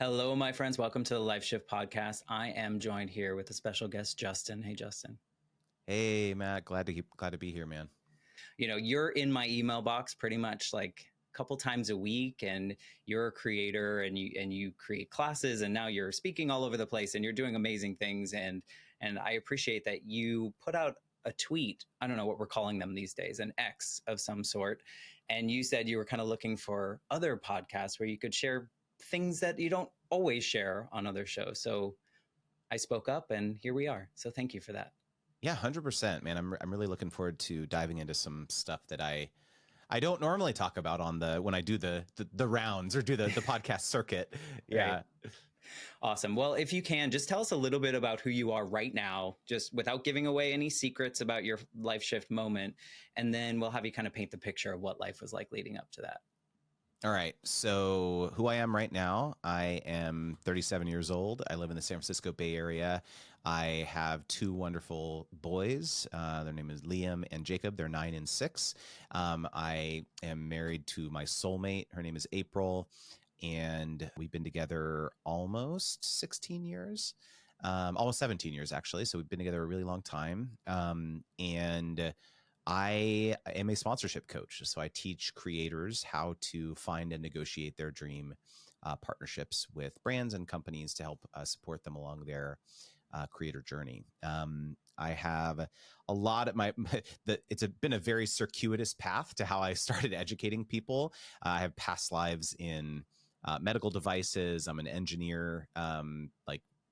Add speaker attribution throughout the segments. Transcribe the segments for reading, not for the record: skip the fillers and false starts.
Speaker 1: Hello, my friends. Welcome to the Life Shift podcast. I am joined here with a special guest, Justin. Hey, Justin.
Speaker 2: Hey, Matt. Glad to be here, man.
Speaker 1: You know, you're in my email box pretty much like a couple times a week, and you're a creator, and you create classes, and now you're speaking all over the place, and you're doing amazing things. And I appreciate that you put out a tweet. I don't know what we're calling them these days, an X of some sort. And you said you were kind of looking for other podcasts where you could share things that you don't always share on other shows. So I spoke up, and here we are. So thank you for that.
Speaker 2: Yeah, 100%, man. I'm really looking forward to diving into some stuff that I don't normally talk about when I do the rounds or do the podcast circuit. Yeah.
Speaker 1: Right. Awesome. Well, if you can, just tell us a little bit about who you are right now, just without giving away any secrets about your life shift moment. And then we'll have you kind of paint the picture of what life was like leading up to that.
Speaker 2: All right. So who I am right now, I am 37 years old. I live in the San Francisco Bay Area. I have two wonderful boys. Their name is Liam and Jacob. They're 9 and 6. I am married to my soulmate. Her name is April. And we've been together almost 16 years, almost 17 years, actually. So we've been together a really long time. And I am a sponsorship coach. So I teach creators how to find and negotiate their dream partnerships with brands and companies to help support them along their creator journey. I have a lot of it's been a very circuitous path to how I started educating people. I have past lives in medical devices. I'm an engineer,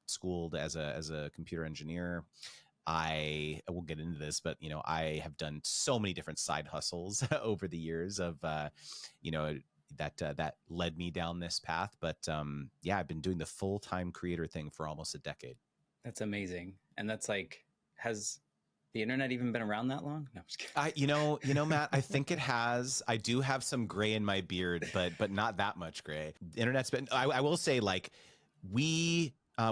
Speaker 2: schooled as a computer engineer. I will get into this, but I have done so many different side hustles over the years of that led me down this path. But I've been doing the full-time creator thing for almost a decade.
Speaker 1: That's amazing. And that's like, has the internet even been around that long? No, I'm just kidding.
Speaker 2: Matt, I think it has. I do have some gray in my beard, but not that much gray. The internet's been, I will say, like,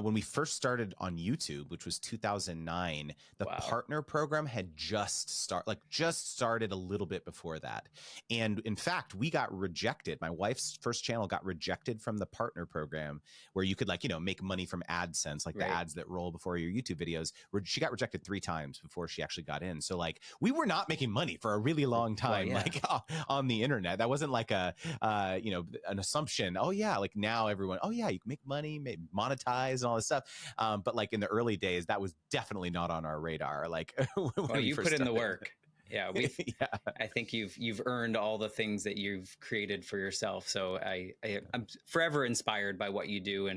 Speaker 2: when we first started on YouTube, which was 2009, the partner program had just started a little bit before that. And in fact, we got rejected. My wife's first channel got rejected from the partner program where you could make money from AdSense, like the ads that roll before your YouTube videos. She got rejected 3 times before she actually got in. So we were not making money for a really long time, on the internet. That wasn't like an assumption. Oh yeah. Like now everyone, oh yeah, you can make money, monetize and all this stuff. But in the early days, that was definitely not on our radar.
Speaker 1: You put in the work. Yeah. I think you've earned all the things that you've created for yourself. So I'm forever inspired by what you do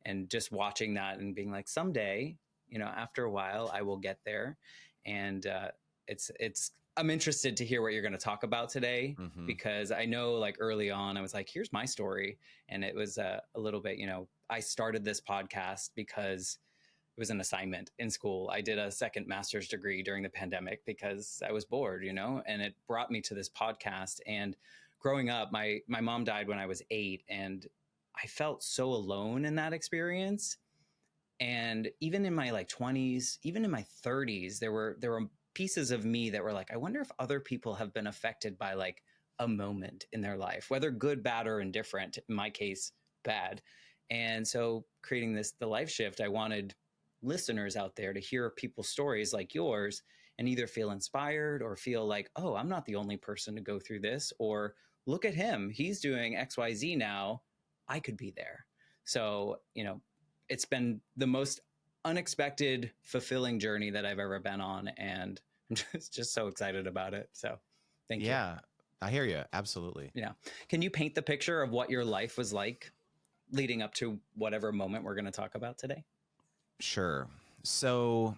Speaker 1: and just watching that and being like, someday, after a while I will get there. And I'm interested to hear what you're going to talk about today, because I know early on I was like, here's my story. And it was a little bit, I started this podcast because it was an assignment in school. I did a second master's degree during the pandemic because I was bored, and it brought me to this podcast. And growing up, my mom died when I was 8, and I felt so alone in that experience. And even in my 20s, even in my 30s, there were pieces of me that were like, I wonder if other people have been affected by a moment in their life, whether good, bad, or indifferent. In my case, bad. And so creating the Life Shift, I wanted listeners out there to hear people's stories like yours and either feel inspired or feel like, oh, I'm not the only person to go through this, or look at him, he's doing XYZ now, I could be there. So, it's been the most unexpected, fulfilling journey that I've ever been on. And I'm just so excited about it. So thank you.
Speaker 2: Yeah, I hear you. Absolutely.
Speaker 1: Yeah. Can you paint the picture of what your life was like leading up to whatever moment we're going to talk about today?
Speaker 2: Sure. So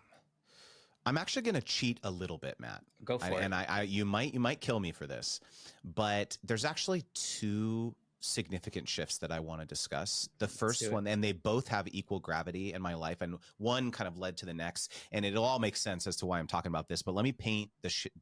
Speaker 2: I'm actually going to cheat a little bit, Matt.
Speaker 1: Go for it.
Speaker 2: And you might kill me for this, but there's actually 2 significant shifts that I want to discuss. The first one, and they both have equal gravity in my life, and one kind of led to the next, and it'll all make sense as to why I'm talking about this. But let me paint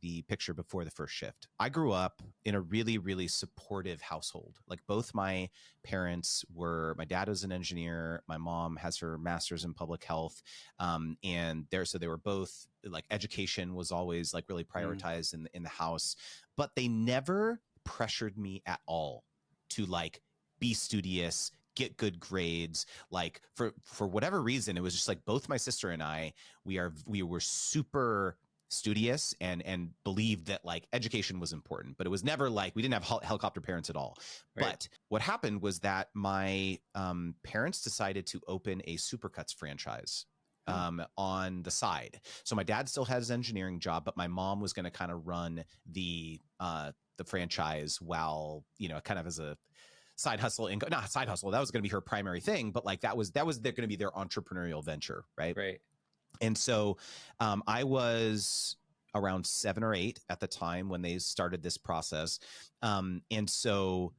Speaker 2: the picture before the first shift. I grew up in a really, really supportive household. Both my parents my dad was an engineer. My mom has her master's in public health. And they were both education was always really prioritized in the house, but they never pressured me at all to be studious, get good grades. Like for whatever reason, it was just like both my sister and I, we were super studious and believed that like education was important, but it was never like, we didn't have helicopter parents at all. Right. But what happened was that my parents decided to open a Supercuts franchise on the side. So my dad still has his engineering job, but my mom was going to kind of run the franchise while, you know, kind of as a side hustle, not side hustle. That was going to be her primary thing, but like that was going to be their entrepreneurial venture. Right.
Speaker 1: Right.
Speaker 2: And so I was around 7 or 8 at the time when they started this process. And so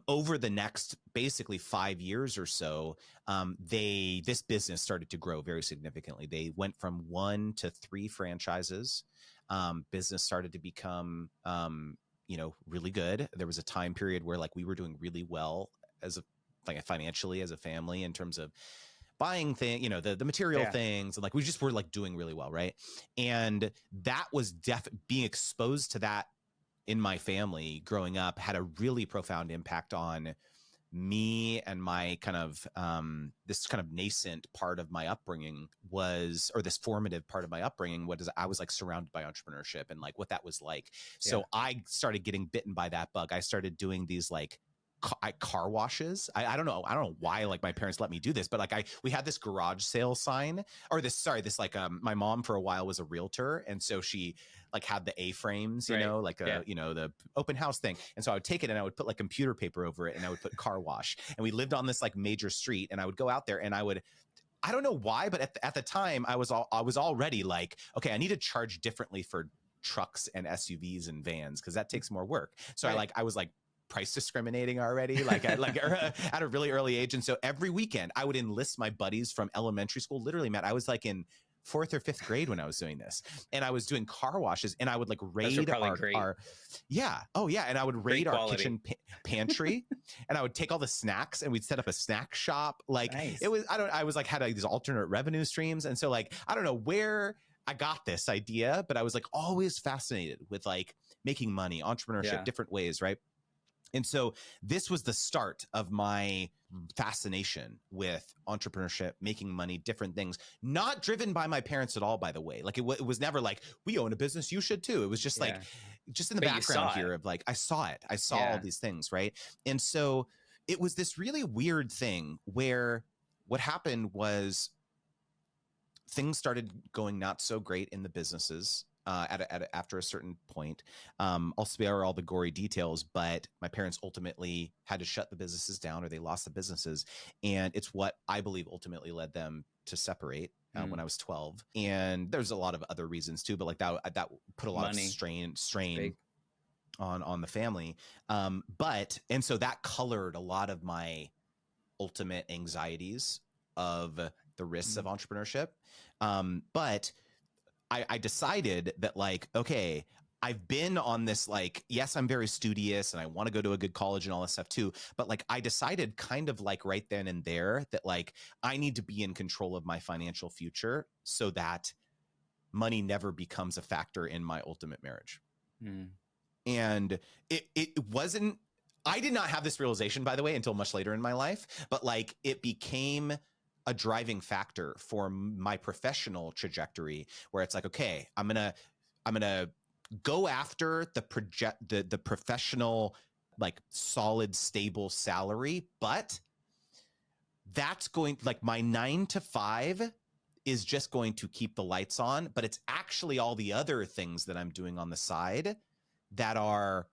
Speaker 2: over the next basically 5 years or so, this business started to grow very significantly. They went from 1 to 3 franchises. Business started to become, really good. There was a time period where like we were doing really well financially as a family in terms of buying things, the material things, and like we just were like doing really well, right? And that was being exposed to that in my family growing up had a really profound impact on me and my kind of this kind of nascent part of my upbringing this formative part of my upbringing I was like surrounded by entrepreneurship and like what that was like. So I started getting bitten by that bug. I started doing these like car washes. I don't know why like my parents let me do this, but like we had this garage sale sign or this like my mom for a while was a realtor, and so she like had the A-frames, the open house thing, and so I would take it and I would put like computer paper over it and I would put car wash, and we lived on this like major street, and I would go out there and I don't know why, but at the time I was already like, okay, I need to charge differently for trucks and SUVs and vans because that takes more work. So I was like price discriminating already, at a really early age. And so every weekend I would enlist my buddies from elementary school. Literally, Matt, I was like in 4th or 5th grade when I was doing this, and I was doing car washes, and I would like raid our and I would raid our kitchen pantry, and I would take all the snacks, and we'd set up a snack shop. Like nice. It was, I was like had these alternate revenue streams, and so like I don't know where I got this idea, but I was like always fascinated with like making money, entrepreneurship, different ways, right? And so this was the start of my fascination with entrepreneurship, making money, different things, not driven by my parents at all, by the way. Like it was never like, we own a business, you should too. It was just like, just in the background here of like, I saw it. I saw all these things, right? And so it was this really weird thing where what happened was things started going not so great in the businesses. After a certain point, I'll spare all the gory details, but my parents ultimately had to shut the businesses down, or they lost the businesses. And it's what I believe ultimately led them to separate when I was 12. And there's a lot of other reasons too, but like that put a lot of strain on the family. And so that colored a lot of my ultimate anxieties of the risks of entrepreneurship. But I decided that like, okay, I've been on this, like, yes, I'm very studious and I want to go to a good college and all this stuff too. But like, I decided kind of like right then and there that like, I need to be in control of my financial future so that money never becomes a factor in my ultimate marriage. And it wasn't, I did not have this realization, by the way, until much later in my life, but like it became a driving factor for my professional trajectory, where it's like, okay, I'm gonna go after the professional, like solid, stable salary, but that's going, like my 9 to 5 is just going to keep the lights on, but it's actually all the other things that I'm doing on the side that are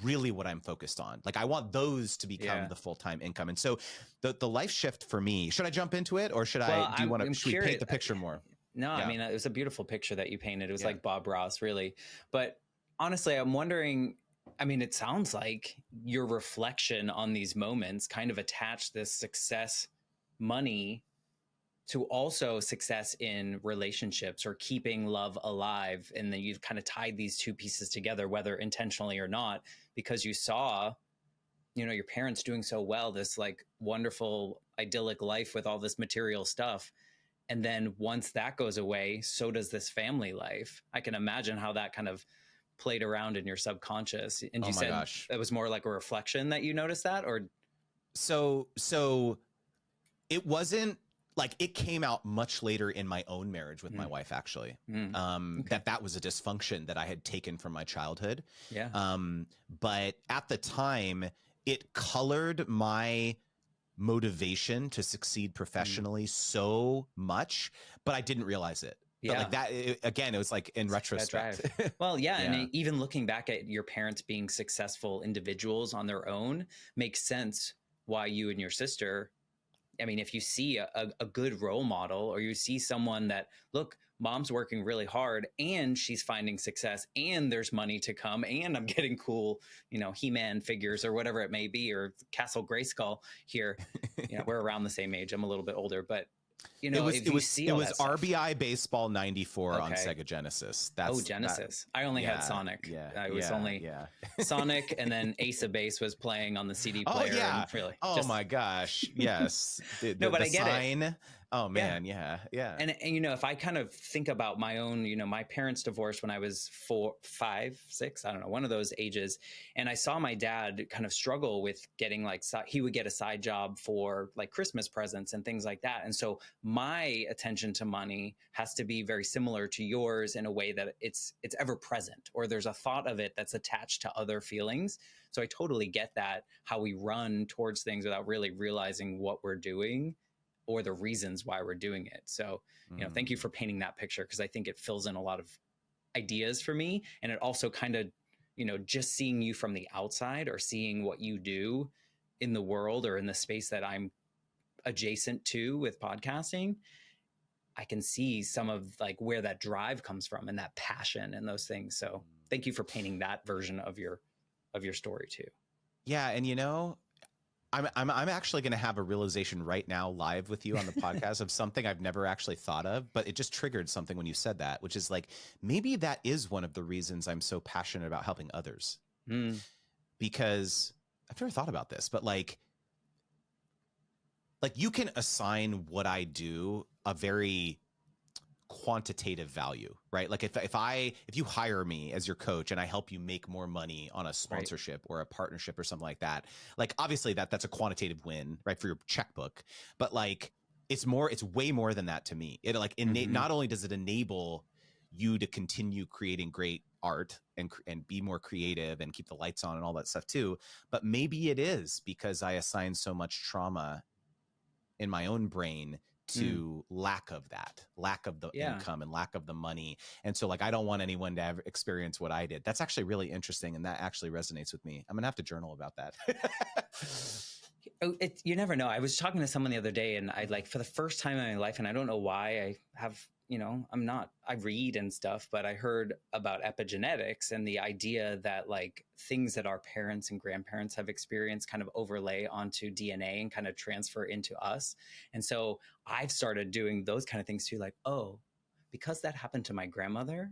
Speaker 2: really what I'm focused on. Like I want those to become the full-time income. And so the life shift for me, should I jump into it, or should we paint the picture more?
Speaker 1: No, I mean, it was a beautiful picture that you painted. It was like Bob Ross, really. But honestly, I'm wondering, I mean, it sounds like your reflection on these moments kind of attached this success money to also success in relationships or keeping love alive. And then you've kind of tied these two pieces together, whether intentionally or not, because you saw, your parents doing so well, this like wonderful, idyllic life with all this material stuff. And then once that goes away, so does this family life. I can imagine how that kind of played around in your subconscious. And you said that was more like a reflection that you noticed that, or?
Speaker 2: So it wasn't like, it came out much later in my own marriage with my wife, actually,
Speaker 1: Okay.
Speaker 2: that was a dysfunction that I had taken from my childhood.
Speaker 1: Yeah.
Speaker 2: But at the time, it colored my motivation to succeed professionally so much, but I didn't realize it. But like that, again, it was like in retrospect.
Speaker 1: Well, yeah. And even looking back at your parents being successful individuals on their own makes sense why you and your sister, I mean, if you see a good role model, or you see someone that, look, mom's working really hard and she's finding success and there's money to come and I'm getting cool, He-Man figures or whatever it may be, or Castle Grayskull here. We're around the same age. I'm a little bit older, but
Speaker 2: it was RBI Baseball 94 on Sega Genesis.
Speaker 1: Genesis. I only had Sonic. I was only Sonic, and then Ace of Base was playing on the CD player.
Speaker 2: Oh yeah,
Speaker 1: and really.
Speaker 2: My gosh, yes.
Speaker 1: But I get
Speaker 2: sign.
Speaker 1: It.
Speaker 2: Oh man, yeah.
Speaker 1: And if I kind of think about my own, my parents divorced when I was 4, 5, 6, I don't know, one of those ages, and I saw my dad kind of struggle with getting he would get a side job for like Christmas presents and things like that, and so my attention to money has to be very similar to yours in a way that it's ever present, or there's a thought of it that's attached to other feelings. So I totally get that, how we run towards things without really realizing what we're doing or the reasons why we're doing it. So, thank you for painting that picture, because I think it fills in a lot of ideas for me. And it also kind of, just seeing you from the outside, or seeing what you do in the world or in the space that I'm adjacent to with podcasting, I can see some of like where that drive comes from and that passion and those things. So thank you for painting that version of your story too.
Speaker 2: Yeah. And I'm actually going to have a realization right now live with you on the podcast of something I've never actually thought of, but it just triggered something when you said that, which is like, maybe that is one of the reasons I'm so passionate about helping others. Because I've never thought about this, but like you can assign what I do a very quantitative value, right? Like if you hire me as your coach and I help you make more money on a sponsorship or a partnership or something like that, like obviously that's a quantitative win, right, for your checkbook, but like it's way more than that to me. It like not only does it enable you to continue creating great art and be more creative and keep the lights on and all that stuff too, but maybe it is because I assign so much trauma in my own brain to lack of the income and lack of the money. And so like, I don't want anyone to ever experience what I did. That's actually really interesting. And that actually resonates with me. I'm gonna have to journal about that.
Speaker 1: You never know. I was talking to someone the other day, and I for the first time in my life, and I don't know why I have, I read and stuff, but I heard about epigenetics and the idea that like things that our parents and grandparents have experienced kind of overlay onto DNA and kind of transfer into us. And so I've started doing those kind of things too, like, oh, because that happened to my grandmother,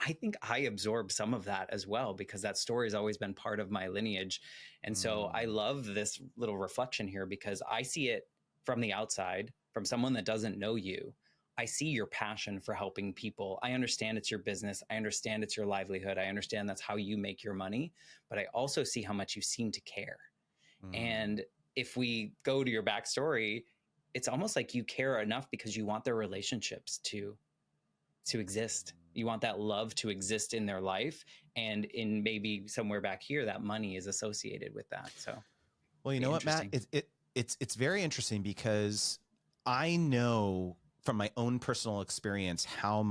Speaker 1: I think I absorbed some of that as well, because that story has always been part of my lineage. And so I love this little reflection here, because I see it from the outside, from someone that doesn't know you. I see your passion for helping people. I understand it's your business. I understand it's your livelihood. I understand that's how you make your money, but I also see how much you seem to care. And if we go to your backstory, it's almost like you care enough because you want their relationships to exist. You want that love to exist in their life, and in maybe somewhere back here, that money is associated with that. So,
Speaker 2: well, you know what, Matt, it's very interesting, because I know from my own personal experience how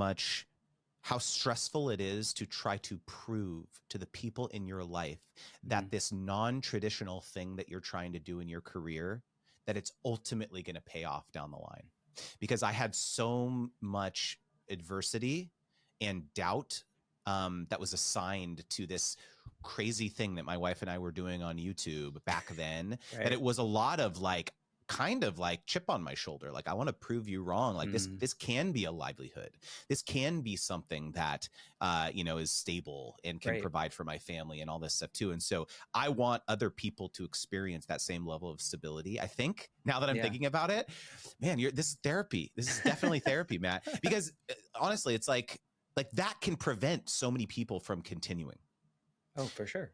Speaker 2: stressful it is to try to prove to the people in your life that this non-traditional thing that you're trying to do in your career, that it's ultimately going to pay off down the line. Because I had so much adversity and doubt that was assigned to this crazy thing that my wife and I were doing on YouTube back then, that it was a lot of like, kind of like chip on my shoulder. Like, I want to prove you wrong. Like this can be a livelihood. This can be something that, is stable and can provide for my family and all this stuff too. And so I want other people to experience that same level of stability. I think now that I'm thinking about it, man, this is therapy. This is definitely therapy, Matt, because honestly, it's like that can prevent so many people from continuing.
Speaker 1: Oh, for sure.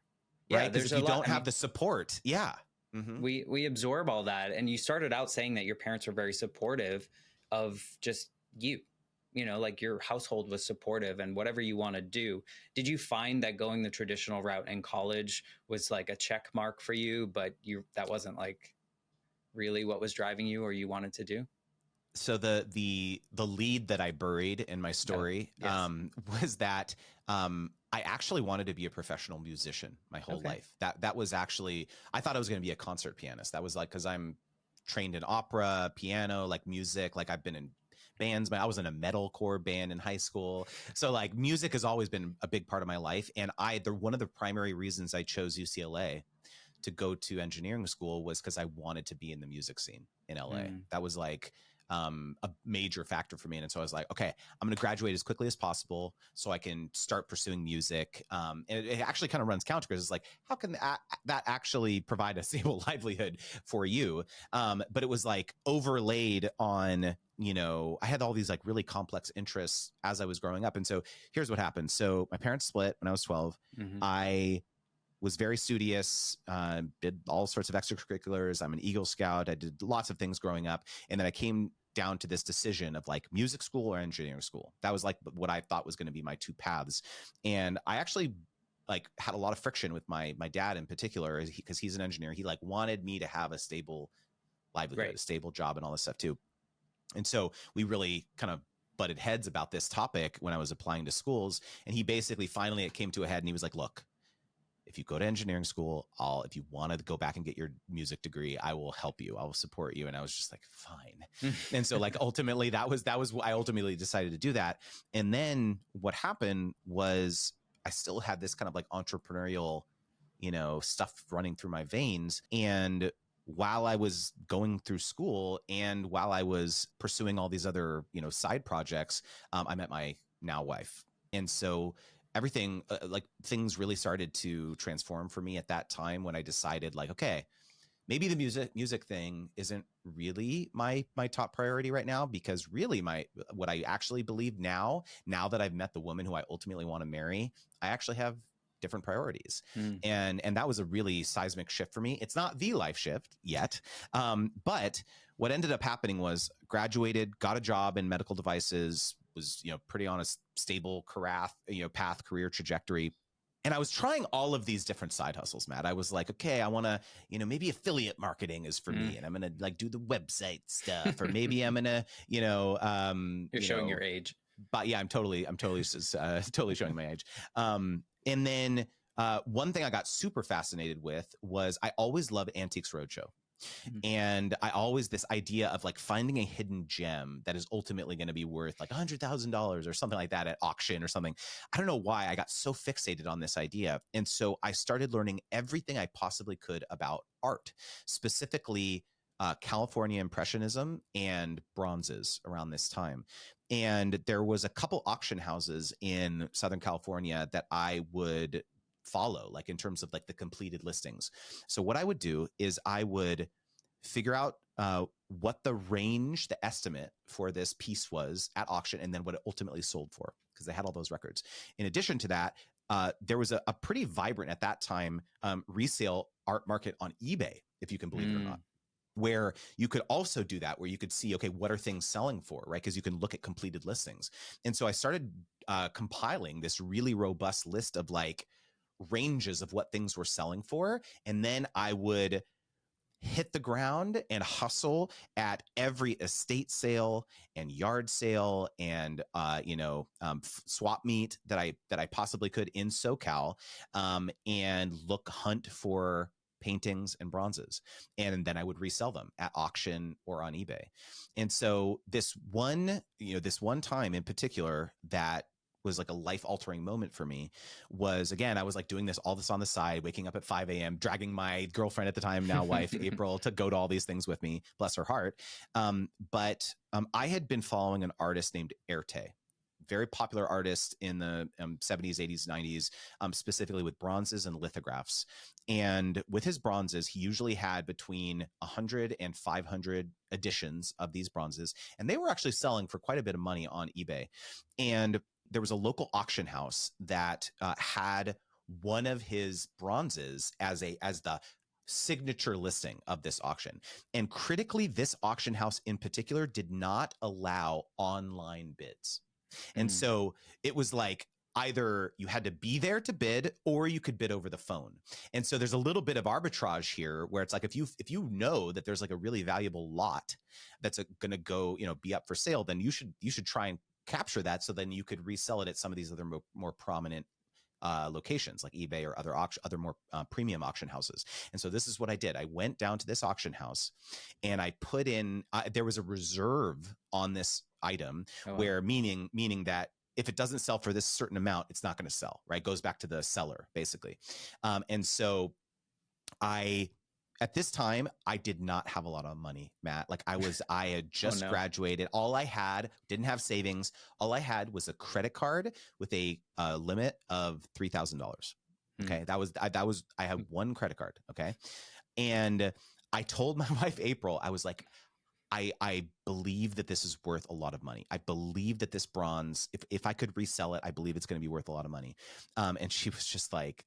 Speaker 2: Right. Because if you don't have the support. Yeah. Mm-hmm.
Speaker 1: We absorb all that. And you started out saying that your parents were very supportive of just you know, like your household was supportive and whatever you want to do. Did you find that going the traditional route in college was like a check mark for you, but that wasn't like really what was driving you or you wanted to do?
Speaker 2: So the lead that I buried in my story
Speaker 1: Yes.
Speaker 2: was that I actually wanted to be a professional musician my whole
Speaker 1: Okay.
Speaker 2: life. That was actually, I thought I was going to be a concert pianist. That was like, because I'm trained in opera, piano, like music. Like I've been in bands. I was in a metalcore band in high school. So like music has always been a big part of my life. And one of the primary reasons I chose UCLA to go to engineering school was because I wanted to be in the music scene in LA. That was like a major factor for me. And so I was like, okay, I'm going to graduate as quickly as possible so I can start pursuing music. And it actually kind of runs counter because it's like, how can that actually provide a stable livelihood for you? But it was like overlaid on, you know, I had all these like really complex interests as I was growing up. And so here's what happened. So my parents split when I was 12.
Speaker 1: Mm-hmm.
Speaker 2: I was very studious, did all sorts of extracurriculars. I'm an Eagle Scout. I did lots of things growing up. And then I came down to this decision of like music school or engineering school. That was like what I thought was going to be my two paths. And I actually like had a lot of friction with my dad in particular because he's an engineer. He like wanted me to have a stable livelihood, a stable job and all this stuff too. And so we really kind of butted heads about this topic when I was applying to schools. And he basically finally it came to a head and he was like, look, if you go to engineering school, if you want to go back and get your music degree, I will help you. I will support you. And I was just like, fine. And so like, ultimately I ultimately decided to do that. And then what happened was I still had this kind of like entrepreneurial, you know, stuff running through my veins. And while I was going through school and while I was pursuing all these other, you know, side projects, I met my now wife. And so everything like things really started to transform for me at that time when I decided like, okay, maybe the music thing isn't really my top priority right now, because really what I actually believe now that I've met the woman who I ultimately want to marry, I actually have different priorities. And that was a really seismic shift for me. It's not the life shift yet. But what ended up happening was graduated, got a job in medical devices, was, you know, pretty on a stable path, career trajectory. And I was trying all of these different side hustles, Matt. I was like, okay, I want to, you know, maybe affiliate marketing is for me, and I'm going to like do the website stuff, or maybe I'm going to, you know,
Speaker 1: You're showing your age.
Speaker 2: But yeah, I'm totally totally showing my age. And then one thing I got super fascinated with was I always loved Antiques Roadshow. And this idea of like finding a hidden gem that is ultimately going to be worth like $100,000 or something like that at auction or something. I don't know why I got so fixated on this idea. And so I started learning everything I possibly could about art, specifically California Impressionism and bronzes around this time. And there was a couple auction houses in Southern California that I would follow, like in terms of like the completed listings. So what I would do is I would figure out what the range, the estimate for this piece was at auction, and then what it ultimately sold for, because they had all those records. In addition to that, there was a pretty vibrant at that time resale art market on eBay, if you can believe it or not, where you could also do that, where you could see, okay, what are things selling for, right? Because you can look at completed listings. And so I started compiling this really robust list of like ranges of what things were selling for. And then I would hit the ground and hustle at every estate sale and yard sale and swap meet that I possibly could in SoCal, and hunt for paintings and bronzes, and then I would resell them at auction or on eBay. And so this one time in particular that was like a life-altering moment for me was, again, I was like doing all this on the side, waking up at 5 a.m., dragging my girlfriend at the time, now wife, April, to go to all these things with me, bless her heart. But I had been following an artist named Erte, very popular artist in the 70s, 80s, 90s, specifically with bronzes and lithographs. And with his bronzes, he usually had between 100 and 500 editions of these bronzes. And they were actually selling for quite a bit of money on eBay. And there was a local auction house that had one of his bronzes as the signature listing of this auction. And critically, this auction house in particular did not allow online bids. And so it was like either you had to be there to bid or you could bid over the phone. And so there's a little bit of arbitrage here where it's like if you know that there's like a really valuable lot that's going to go, be up for sale, then you should try and capture that so then you could resell it at some of these other more prominent locations like eBay or other more premium auction houses. And so this is what I did. I went down to this auction house and I put in, there was a reserve on this item where meaning that if it doesn't sell for this certain amount, it's not going to sell, right? It goes back to the seller basically. And so at this time, I did not have a lot of money, Matt. Like I had just graduated. All I had, didn't have savings. All I had was a credit card with a limit of $3,000. Okay. I had one credit card. Okay. And I told my wife, April, I was like, I believe that this is worth a lot of money. I believe that this bronze, if I could resell it, I believe it's going to be worth a lot of money. And she was just like,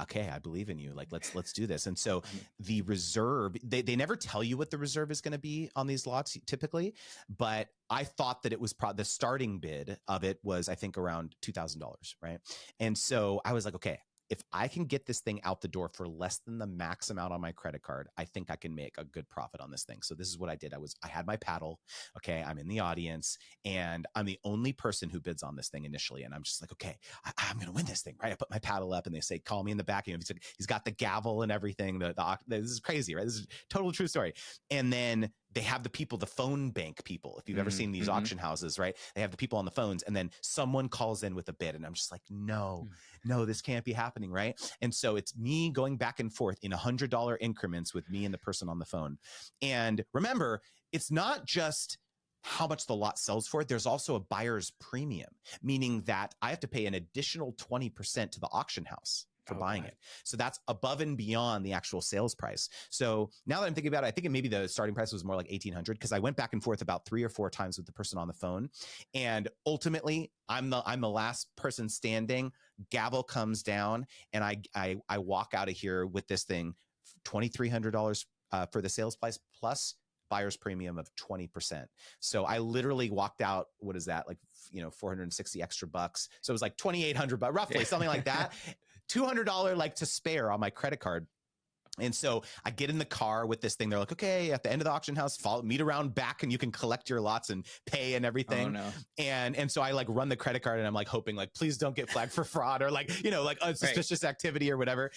Speaker 2: okay, I believe in you. Like, let's do this. And so the reserve, they never tell you what the reserve is going to be on these lots typically, but I thought that it was the starting bid of it was, I think, around $2,000. Right. And so I was like, okay, if I can get this thing out the door for less than the max amount on my credit card, I think I can make a good profit on this thing. So this is what I did. I had my paddle. Okay. I'm in the audience and I'm the only person who bids on this thing initially. And I'm just like, okay, I'm going to win this thing. Right. I put my paddle up and they say, call me in the back. He's got the gavel and everything. This is crazy, right? This is a total true story. And then they have the phone bank people. If you've ever seen these auction houses, right? They have the people on the phones and then someone calls in with a bid. And I'm just like, no, this can't be happening. Right. And so it's me going back and forth in $100 increments with me and the person on the phone. And remember, it's not just how much the lot sells for. There's also a buyer's premium, meaning that I have to pay an additional 20% to the auction house for buying it. So that's above and beyond the actual sales price. So now that I'm thinking about it, I think maybe the starting price was more like $1,800 because I went back and forth about 3 or 4 times with the person on the phone. And ultimately I'm the last person standing. Gavel comes down and I walk out of here with this thing, $2,300 for the sales price plus buyer's premium of 20%. So I literally walked out, what is that? Like, 460 extra bucks. So it was like $2,800, roughly something like that. $200 like to spare on my credit card. And so I get in the car with this thing. They're like, okay, at the end of the auction house, meet around back and you can collect your lots and pay and everything. Oh, no. And so I like run the credit card and I'm like hoping like, please don't get flagged for fraud or like, like a suspicious activity or whatever.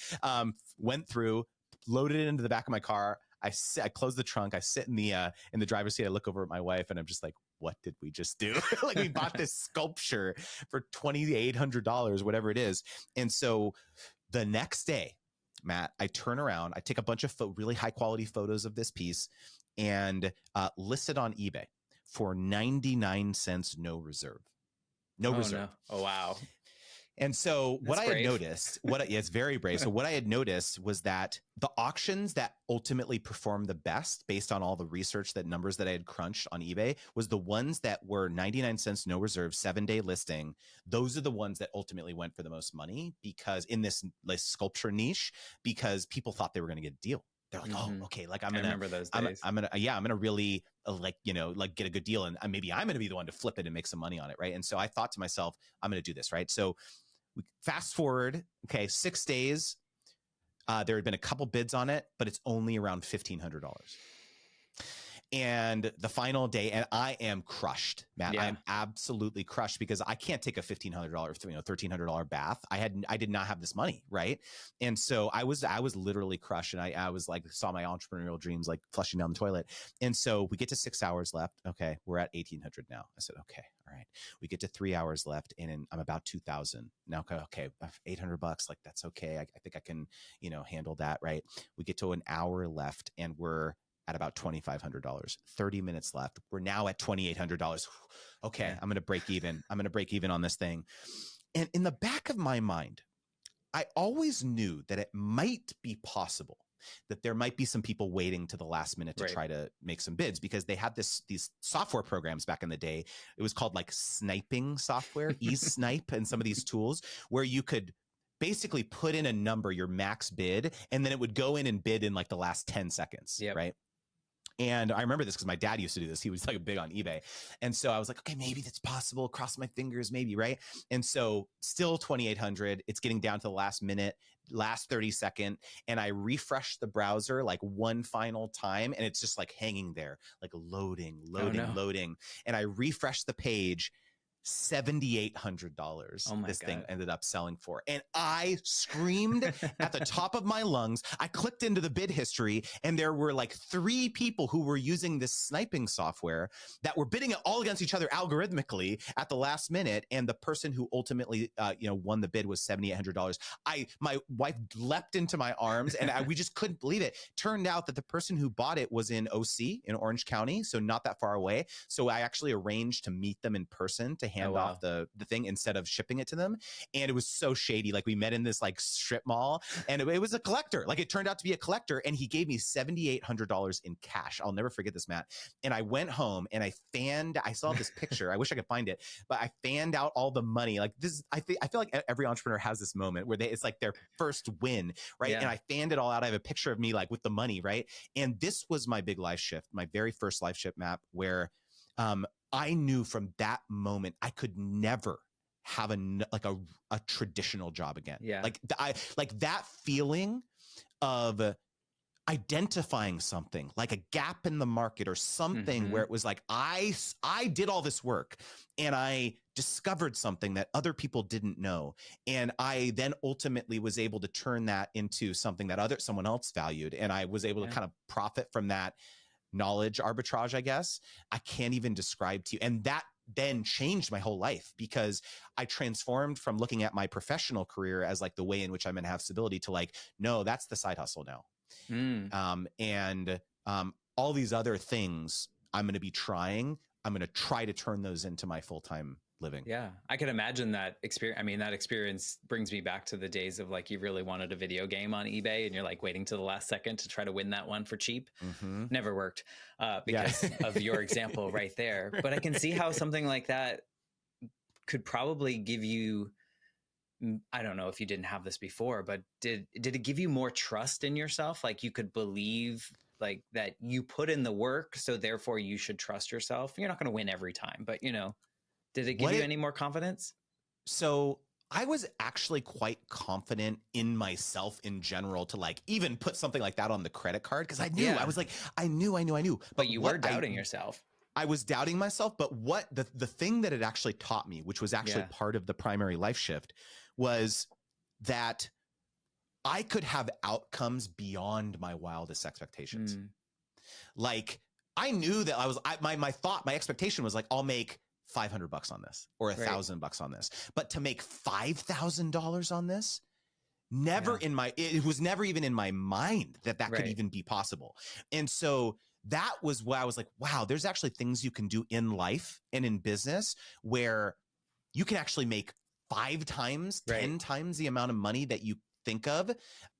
Speaker 2: Went through, loaded it into the back of my car. I close the trunk. I sit in the driver's seat. I look over at my wife and I'm just like, what did we just do? Like we bought this sculpture for $2,800, whatever it is. And so the next day, Matt, I turn around, I take a bunch of really high quality photos of this piece and list it on eBay for 99 cents, no reserve. No reserve. No.
Speaker 1: Oh, wow.
Speaker 2: And so what I had noticed, it's very brave. So what I had noticed was that the auctions that ultimately performed the best based on all the research, numbers that I had crunched on eBay was the ones that were 99 cents, no reserve, 7-day listing. Those are the ones that ultimately went for the most money because in this sculpture niche, because people thought they were going to get a deal. They're like, oh, okay, like I remember those days. I'm gonna really get a good deal, and maybe I'm gonna be the one to flip it and make some money on it, right? And so I thought to myself, I'm gonna do this, right? So we fast forward, 6 days. There had been a couple bids on it, but it's only around $1,500. And the final day, and I am crushed, Matt. I am absolutely crushed because I can't take a $1,500, $1,300 bath. I did not have this money, right? And so I was literally crushed, and I was like saw my entrepreneurial dreams like flushing down the toilet. And so we get to 6 hours left. Okay, we're at 1,800 now. I said, okay, all right. We get to 3 hours left, and I'm about 2,000 now. Okay, $800, like that's okay. I think I can handle that, right? We get to an hour left, and we're at about $2,500, 30 minutes left. We're now at $2,800. Okay, I'm going to break even. I'm going to break even on this thing. And in the back of my mind, I always knew that it might be possible that there might be some people waiting to the last minute to try to make some bids because they had these software programs back in the day. It was called like sniping software, eSnipe, and some of these tools where you could basically put in a number, your max bid, and then it would go in and bid in like the last 10 seconds, right? And I remember this because my dad used to do this. He was like big on eBay. And so I was like, okay, maybe that's possible. Cross my fingers, maybe, right? And so still 2,800. It's getting down to the last minute, last 30-second. And I refreshed the browser like one final time. And it's just like hanging there, like loading. And I refreshed the page. $7,800 this thing ended up selling for. And I screamed at the top of my lungs. I clicked into the bid history, and there were like 3 people who were using this sniping software that were bidding it all against each other algorithmically at the last minute. And the person who ultimately, won the bid was $7,800. My wife leapt into my arms, and we just couldn't believe it. Turned out that the person who bought it was in OC in Orange County, so not that far away. So I actually arranged to meet them in person to hand off the thing instead of shipping it to them. And it was so shady. Like we met in this like strip mall, and it was a collector. Like it turned out to be a collector, and he gave me $7,800 in cash. I'll never forget this, Matt. And I went home and I saw this picture. I wish I could find it, but I fanned out all the money. Like this, I feel like every entrepreneur has this moment where it's like their first win, right? Yeah. And I fanned it all out. I have a picture of me like with the money, right? And this was my big life shift, my very first life shift map, where I knew from that moment I could never have a traditional job again. Yeah. Like that feeling of identifying something like a gap in the market or something where it was like, I did all this work and I discovered something that other people didn't know. And I then ultimately was able to turn that into something that someone else valued. And I was able to kind of profit from that knowledge arbitrage, I guess. I can't even describe to you. And that then changed my whole life, because I transformed from looking at my professional career as like the way in which I'm going to have stability to like, no, that's the side hustle now. And all these other things I'm going to be trying, I'm going to try to turn those into my full-time living.
Speaker 1: Yeah, I can imagine that experience. I mean, that experience brings me back to the days of like, you really wanted a video game on eBay and you're like waiting to the last second to try to win that one for cheap. Never worked because of your example right there. But I can see how something like that could probably give you, I don't know if you didn't have this before, but did it give you more trust in yourself? Like you could believe like that you put in the work, so therefore you should trust yourself. You're not going to win every time, but did it give you any more confidence?
Speaker 2: So I was actually quite confident in myself in general to like even put something like that on the credit card, because I knew, I was like, I knew.
Speaker 1: But you were doubting yourself.
Speaker 2: I was doubting myself. But what the thing that it actually taught me, which was actually part of the primary life shift, was that I could have outcomes beyond my wildest expectations. Like I knew that my expectation was like, I'll make $500 on this or $1,000 on this, but to make $5,000 on this, it was never even in my mind that could even be possible. And so that was why I was like, wow, there's actually things you can do in life and in business where you can actually make 5 times, 10 times the amount of money that you think of.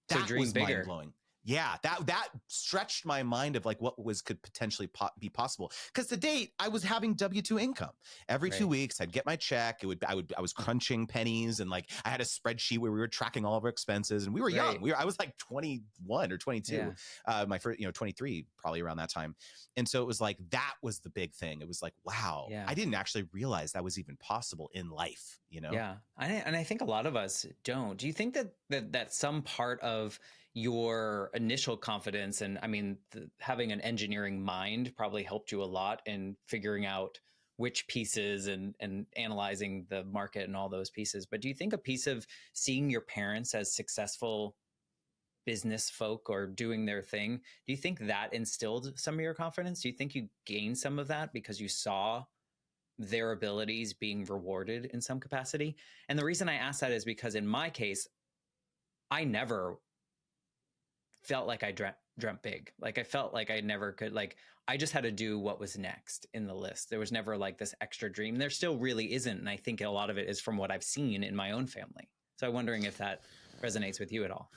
Speaker 2: That was mind blowing. Yeah, that stretched my mind of like what could potentially be possible. Because to date, I was having W-2 income every 2 weeks. I'd get my check. I was crunching pennies, and like I had a spreadsheet where we were tracking all of our expenses. And we were young. I was like 21 or 22. My first, 23 probably around that time. And so it was like that was the big thing. It was like, wow, I didn't actually realize that was even possible in life.
Speaker 1: Yeah, and I think a lot of us don't. Do you think that some part of your initial confidence, and I mean, having an engineering mind probably helped you a lot in figuring out which pieces and analyzing the market and all those pieces. But do you think a piece of seeing your parents as successful business folk or doing their thing, do you think that instilled some of your confidence? Do you think you gained some of that because you saw their abilities being rewarded in some capacity? And the reason I ask that is because in my case, I never felt like I dreamt big. Like I felt like I never could, like I just had to do what was next in the list. There was never like this extra dream. There still really isn't. And I think a lot of it is from what I've seen in my own family. So I'm wondering if that resonates with you at all.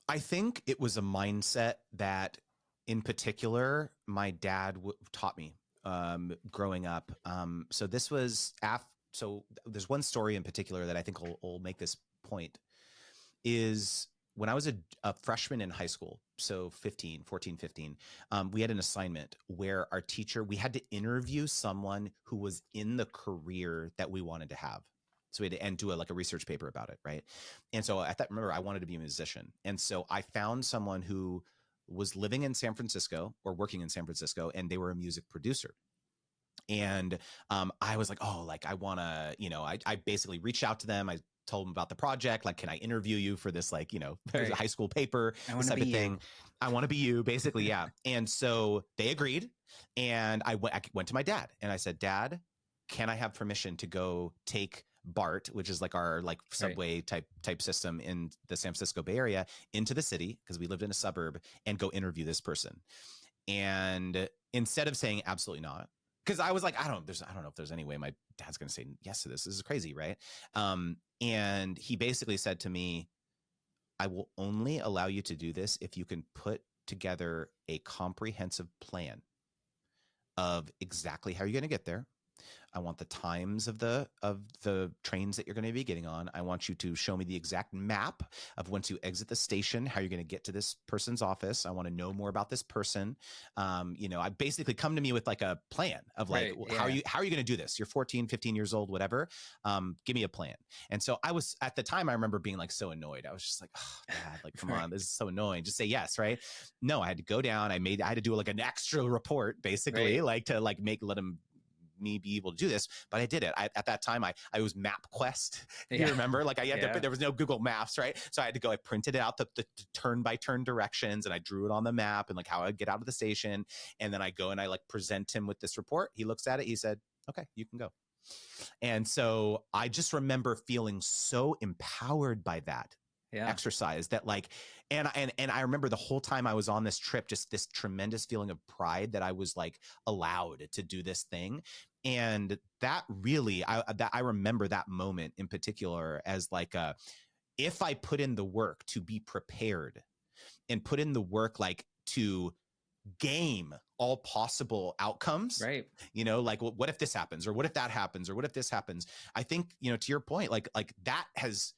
Speaker 2: I think it was a mindset that in particular, my dad taught me growing up. So this was so there's one story in particular that I think will make this point. is when I was a freshman in high school, so 15, we had an assignment where our teacher, we had to interview someone who was in the career that we wanted to have. So we had to do a research paper about it, right? And so remember, I wanted to be a musician. And so I found someone who was living in San Francisco or working in San Francisco, and they were a music producer. And I was like, oh, like I want to, I basically reached out to them. I told them about the project. Like, can I interview you for this, like, right. high school paper, this type of thing. I want to be you, basically. Yeah. And so they agreed. And I went to my dad and I said, Dad, can I have permission to go take BART, which is like our subway type system in the San Francisco Bay Area, into the city, because we lived in a suburb, and go interview this person? And instead of saying absolutely not, because I was like, I don't know if there's any way my dad's going to say yes to this. This is crazy, right? And he basically said to me, I will only allow you to do this if you can put together a comprehensive plan of exactly how you're going to get there. I want the times of the trains that you're going to be getting on. I want you to show me the exact map of once you exit the station, how you're going to get to this person's office. I want to know more about this person. I basically come to me with like a plan of like, how are you going to do this? You're 14, 15 years old, whatever. Give me a plan. And so I was, at the time, I remember being like so annoyed. I was just like, oh, Dad, like, come on, this is so annoying. Just say yes, right? No, I had to go down. I had to do like an extra report, basically, let him me be able to do this, but I did it. At that time, I was MapQuest. You remember? Like I had to, there was no Google Maps, right? So I had to go. I printed out the turn by turn directions, and I drew it on the map and like how I'd get out of the station. And then I go and I like present him with this report. He looks at it. He said, "Okay, you can go." And so I just remember feeling so empowered by that exercise, that like, and I remember the whole time I was on this trip, just this tremendous feeling of pride that I was like allowed to do this thing. And that really, I remember that moment in particular as like if I put in the work to be prepared and put in the work, like to game all possible outcomes, right? Like, well, what if this happens, or what if that happens, or what if this happens? I think, to your point, like that has,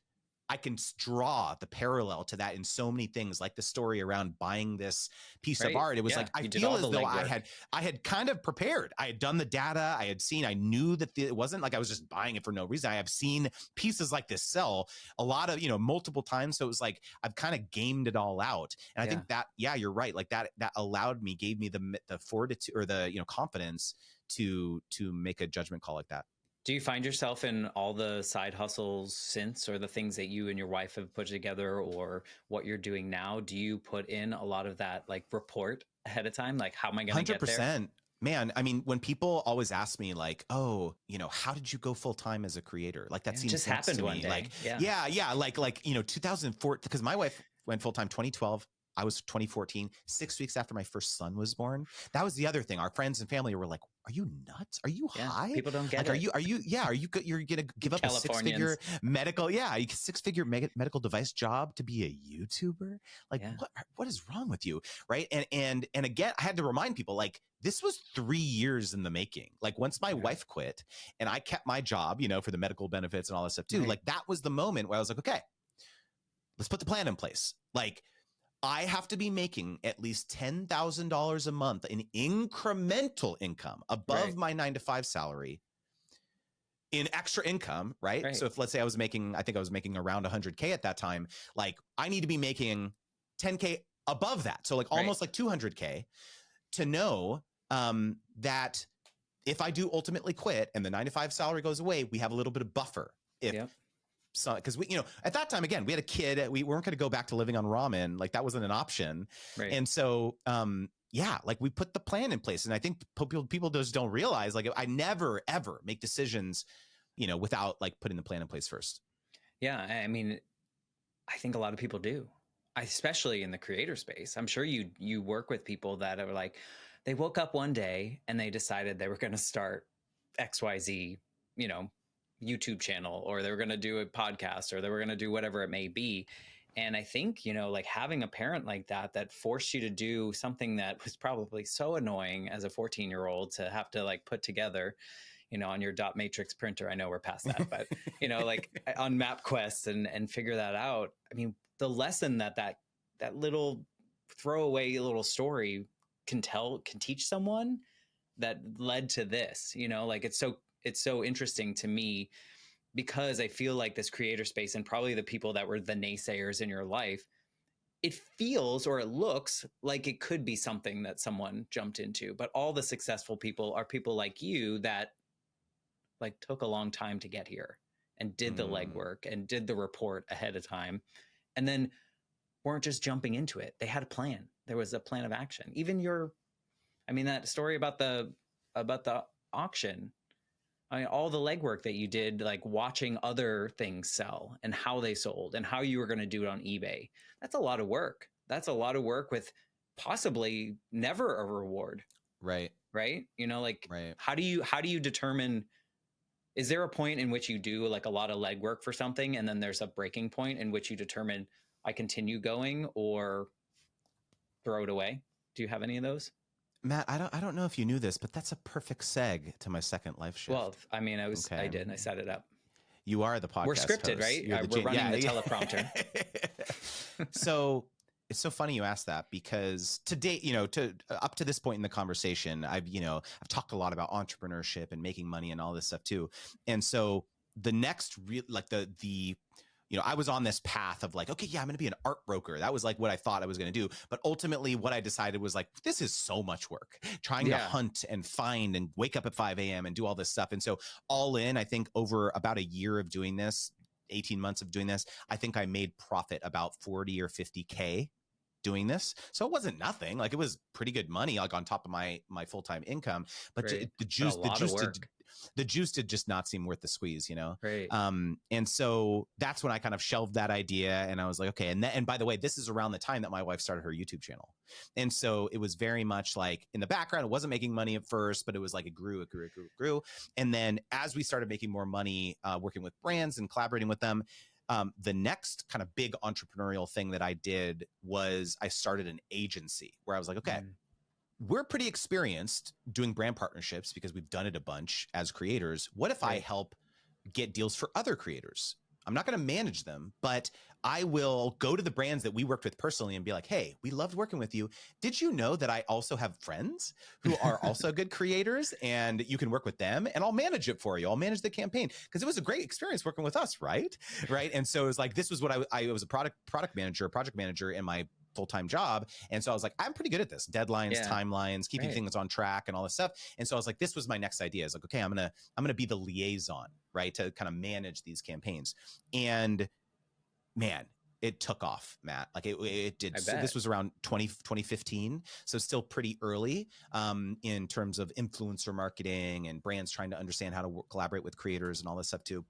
Speaker 2: I can draw the parallel to that in so many things, like the story around buying this piece of art. It was like, I feel as though I had kind of prepared. I had done the data. I knew that it wasn't like I was just buying it for no reason. I have seen pieces like this sell a lot of, multiple times. So it was like, I've kind of gamed it all out. And I think that, you're right. Like that gave me the fortitude, or the, confidence to make a judgment call like that.
Speaker 1: Do you find yourself in all the side hustles since, or the things that you and your wife have put together, or what you're doing now? Do you put in a lot of that like report ahead of time? Like, how am I going to get there?
Speaker 2: 100%. Man, I mean, when people always ask me like, oh, how did you go full time as a creator? Like that seems
Speaker 1: just happened to me.
Speaker 2: Like, like 2004, because my wife went full time 2012. I was 2014, 6 weeks after my first son was born. That was the other thing. Our friends and family were like, are you nuts? Are you high?
Speaker 1: People don't get
Speaker 2: it. You're going to give up a six-figure medical device job to be a YouTuber? Like, what is wrong with you? Right. And again, I had to remind people, like, this was 3 years in the making. Like, once my wife quit and I kept my job, for the medical benefits and all that stuff too, like that was the moment where I was like, okay, let's put the plan in place. Like, I have to be making at least $10,000 a month in incremental income above my 9-to-5 salary in extra income, right? So if, let's say I think I was making around 100K at that time, like I need to be making 10K above that. So like almost like 200K to know that if I do ultimately quit and the 9-to-5 salary goes away, we have a little bit of buffer. So, because we, at that time, again, we had a kid, we weren't going to go back to living on ramen. Like that wasn't an option. And so, like we put the plan in place. And I think people just don't realize, like, I never, ever make decisions, without like putting the plan in place first.
Speaker 1: Yeah. I mean, I think a lot of people do, especially in the creator space. I'm sure you work with people that are like, they woke up one day and they decided they were going to start XYZ, YouTube channel, or they were going to do a podcast, or they were going to do whatever it may be. And I think, like having a parent like that forced you to do something that was probably so annoying as a 14-year-old to have to like put together, on your dot matrix printer. I know we're past that, but like on MapQuest and figure that out. I mean, the lesson that little throwaway little story can teach someone that led to this, like it's so interesting to me, because I feel like this creator space, and probably the people that were the naysayers in your life, it feels or it looks like it could be something that someone jumped into, but all the successful people are people like you that like took a long time to get here and did the legwork and did the report ahead of time, and then weren't just jumping into it. They had a plan. There was a plan of action. Even that story about the auction, I mean, all the legwork that you did, like watching other things sell and how they sold and how you were going to do it on eBay. That's a lot of work. That's a lot of work with possibly never a reward.
Speaker 2: Right.
Speaker 1: Right.
Speaker 2: Right.
Speaker 1: How do you determine, is there a point in which you do like a lot of legwork for something, and then there's a breaking point in which you determine I continue going or throw it away? Do you have any of those?
Speaker 2: Matt, I don't know if you knew this, but that's a perfect seg to my second life shift.
Speaker 1: Well, I mean, I did, and I set it up.
Speaker 2: You are the podcast
Speaker 1: We're scripted,
Speaker 2: host.
Speaker 1: Right? We're running the teleprompter.
Speaker 2: So it's so funny you asked that, because to date, up to this point in the conversation, I've talked a lot about entrepreneurship and making money and all this stuff too. And so the next I was on this path of like, okay, yeah, I'm going to be an art broker. That was like what I thought I was going to do. But ultimately what I decided was like, this is so much work trying to hunt and find and wake up at 5 a.m. and do all this stuff. And so all in, I think over about a year of doing this, 18 months of doing this, I think I made profit about 40 or 50K doing this. So it wasn't nothing. Like it was pretty good money, like on top of my full-time income. But the juice did just not seem worth the squeeze,
Speaker 1: Right.
Speaker 2: And so that's when I kind of shelved that idea, and I was like, okay. And by the way, this is around the time that my wife started her YouTube channel. And so it was very much like in the background, it wasn't making money at first, but it was like it grew. And then as we started making more money, working with brands and collaborating with them, the next kind of big entrepreneurial thing that I did was I started an agency where I was like, okay, we're pretty experienced doing brand partnerships because we've done it a bunch as creators. What if I help get deals for other creators? I'm not going to manage them, but I will go to the brands that we worked with personally and be like, hey, we loved working with you. Did you know that I also have friends who are also good creators, and you can work with them, and I'll manage it for you. I'll manage the campaign, because it was a great experience working with us. Right. And so it was like, this was what I was a project manager in my full-time job. And so I was like, I'm pretty good at this. Deadlines, timelines, keeping things on track and all this stuff. And so I was like, this was my next idea. I was like, okay, I'm going to be the liaison, right, to kind of manage these campaigns. And man, it took off, Matt. Like it did. So this was around 2015. So still pretty early in terms of influencer marketing and brands trying to understand how to collaborate with creators and all this stuff too.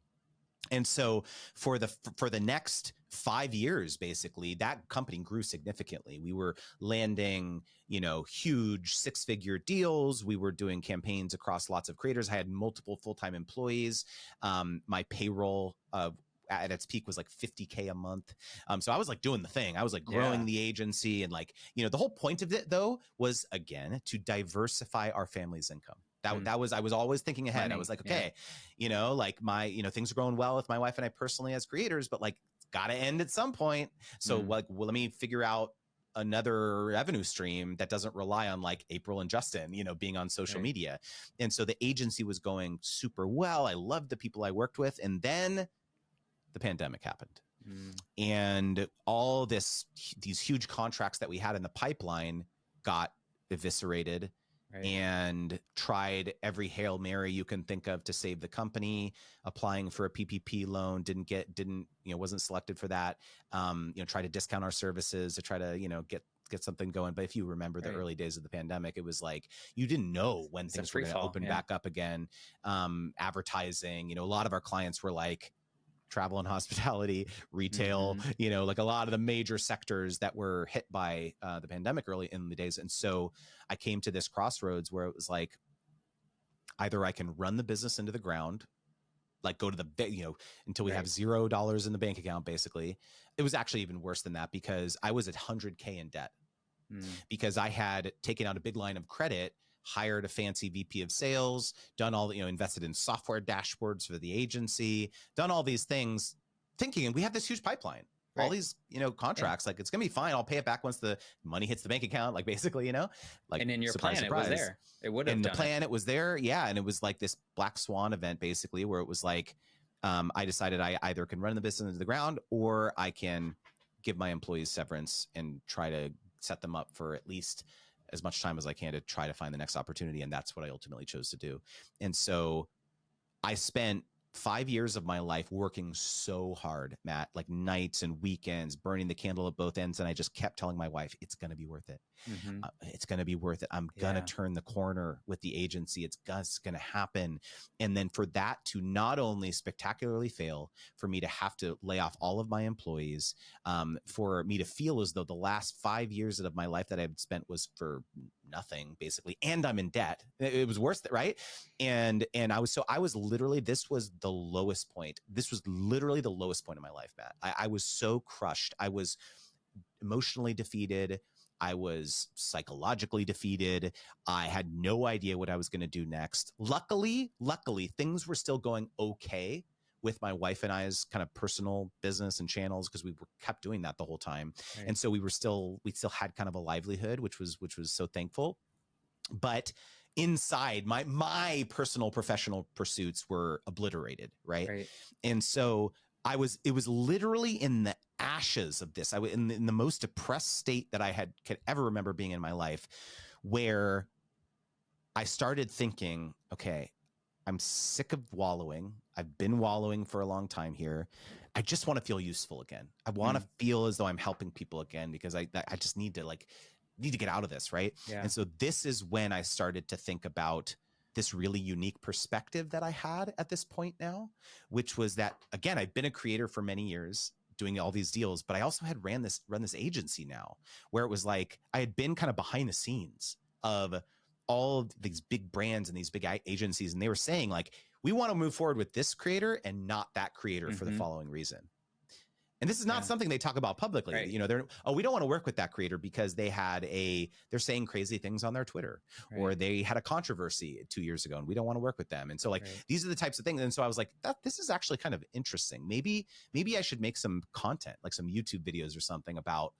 Speaker 2: And so for the next 5 years, basically, that company grew significantly. We were landing, huge 6-figure deals. We were doing campaigns across lots of creators. I had multiple full-time employees. My payroll at its peak was like 50K a month. So I was like doing the thing. I was like growing the agency, and like, the whole point of it though was, again, to diversify our family's income. That was, I was always thinking ahead. Money. I was like, okay, like my, things are going well with my wife and I personally as creators, but like, gotta end at some point. So like, well, let me figure out another revenue stream that doesn't rely on like April and Justin, being on social media. And so the agency was going super well. I loved the people I worked with. And then the pandemic happened. And all these huge contracts that we had in the pipeline got eviscerated. And tried every Hail Mary you can think of to save the company, applying for a PPP loan, wasn't selected for that. Try to discount our services to try to, get something going. But if you remember the early days of the pandemic, it was like, you didn't know when things were going to open back up again. Advertising, a lot of our clients were like, travel and hospitality, retail, like a lot of the major sectors that were hit by the pandemic early in the days. And so I came to this crossroads where it was like, either I can run the business into the ground, like go to until we have $0 in the bank account, basically. It was actually even worse than that, because I was at 100K in debt because I had taken out a big line of credit hired a fancy VP of sales, done all, invested in software dashboards for the agency, done all these things thinking, and we have this huge pipeline, all these, contracts, like it's going to be fine. I'll pay it back once the money hits the bank account. Like basically, like,
Speaker 1: and in your
Speaker 2: surprise,
Speaker 1: plan,
Speaker 2: surprise.
Speaker 1: it was there. It would have
Speaker 2: in the
Speaker 1: done
Speaker 2: plan. It was there. Yeah. And it was like this black swan event basically, where it was like, I decided I either can run the business into the ground or I can give my employees severance and try to set them up for at least as much time as I can to try to find the next opportunity. And that's what I ultimately chose to do. And so I spent 5 years of my life working so hard, Matt, like nights and weekends, burning the candle at both ends. And I just kept telling my wife, it's going to be worth it.
Speaker 1: Mm-hmm.
Speaker 2: It's going to be worth it. I'm going to turn the corner with the agency. It's going to happen. And then for that to not only spectacularly fail, for me to have to lay off all of my employees, for me to feel as though the last 5 years of my life that I've spent was for nothing basically, and I'm in debt. It was worse, right? And I was literally, this was the lowest point. This was literally the lowest point in my life, Matt. I was so crushed. I was emotionally defeated. I was psychologically defeated. I had no idea what I was going to do next. Luckily, things were still going okay with my wife and I's kind of personal business and channels, because we kept doing that the whole time. Right. And so we still had kind of a livelihood, which was so thankful. But inside, my personal professional pursuits were obliterated. Right. And so it was literally in the ashes of this. I was in the most depressed state that I could ever remember being in my life, where I started thinking, okay, I'm sick of wallowing. I've been wallowing for a long time here. I just want to feel useful again. I want to feel as though I'm helping people again, because I just need to get out of this. Right. Yeah. And so this is when I started to think about this really unique perspective that I had at this point now, which was that, again, I've been a creator for many years doing all these deals, but I also had run this agency now, where it was like, I had been kind of behind the scenes of all of these big brands and these big agencies. And they were saying like, we want to move forward with this creator and not that creator for the following reason. And this is not something they talk about publicly. Right. We don't want to work with that creator because they're saying crazy things on their Twitter, or they had a controversy 2 years ago and we don't want to work with them. And so these are the types of things. And so I was like, this is actually kind of interesting. Maybe I should make some content, like some YouTube videos or something about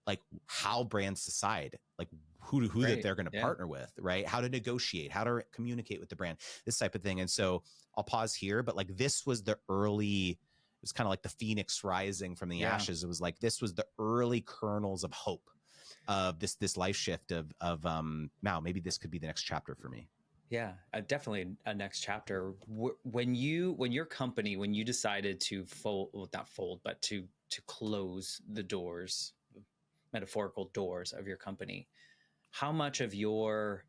Speaker 2: like how brands decide, like who that they're going to partner with, right? How to negotiate, how to communicate with the brand, this type of thing. And so I'll pause here, but like this was the early, it was kind of like the phoenix rising from the ashes. It was like, this was the early kernels of hope of this life shift of now maybe this could be the next chapter for me.
Speaker 1: Yeah, definitely a next chapter. When your company, when you decided to to close the doors, metaphorical doors of your company, how much of your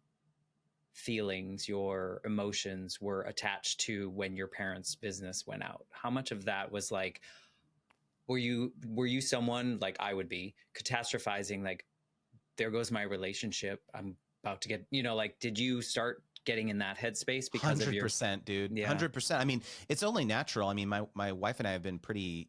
Speaker 1: feelings, your emotions were attached to when your parents' business went out? How much of that was like, were you someone like I would be catastrophizing, like, there goes my relationship, I'm about to get, like, did you start getting in that headspace because
Speaker 2: 100%,
Speaker 1: of your
Speaker 2: 100%, dude. 100%. I mean, it's only natural. I mean, my wife and I have been pretty,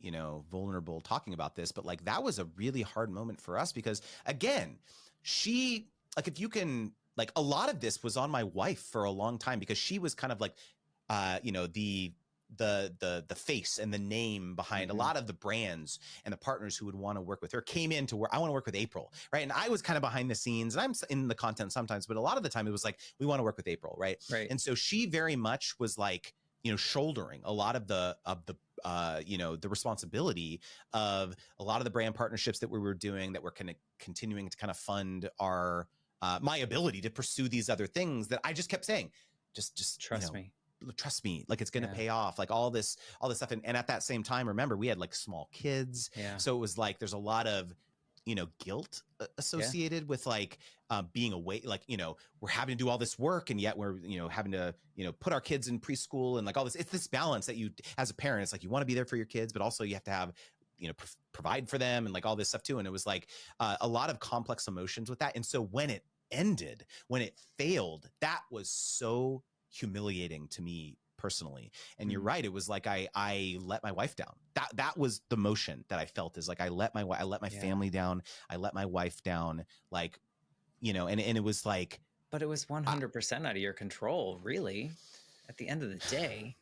Speaker 2: vulnerable talking about this, but like that was a really hard moment for us because, again, she, like, if you can, like, a lot of this was on my wife for a long time because she was kind of like, the face and the name behind a lot of the brands, and the partners who would want to work with her came in to work. I want to work with April, right? And I was kind of behind the scenes, and I'm in the content sometimes, but a lot of the time it was like, we want to work with April, right? And so she very much was like, shouldering a lot of the responsibility of a lot of the brand partnerships that we were doing, that were kind of continuing to kind of fund our my ability to pursue these other things that I just kept saying, just
Speaker 1: trust me.
Speaker 2: Trust me, like it's going to pay off, like all this stuff. And at that same time, remember, we had like small kids. So it was like, there's a lot of, guilt associated with like being away, like, we're having to do all this work and yet we're, having to, put our kids in preschool and like all this, it's this balance that you, as a parent, it's like, you want to be there for your kids, but also you have to have, provide for them and like all this stuff too. And it was like a lot of complex emotions with that. And so when it ended, when it failed, that was so humiliating to me personally. And you're right, it was like I let my wife down. That was the motion that I felt, is like I let my family down, I let my wife down, like, and it was like,
Speaker 1: But it was 100% out of your control, really. At the end of the day,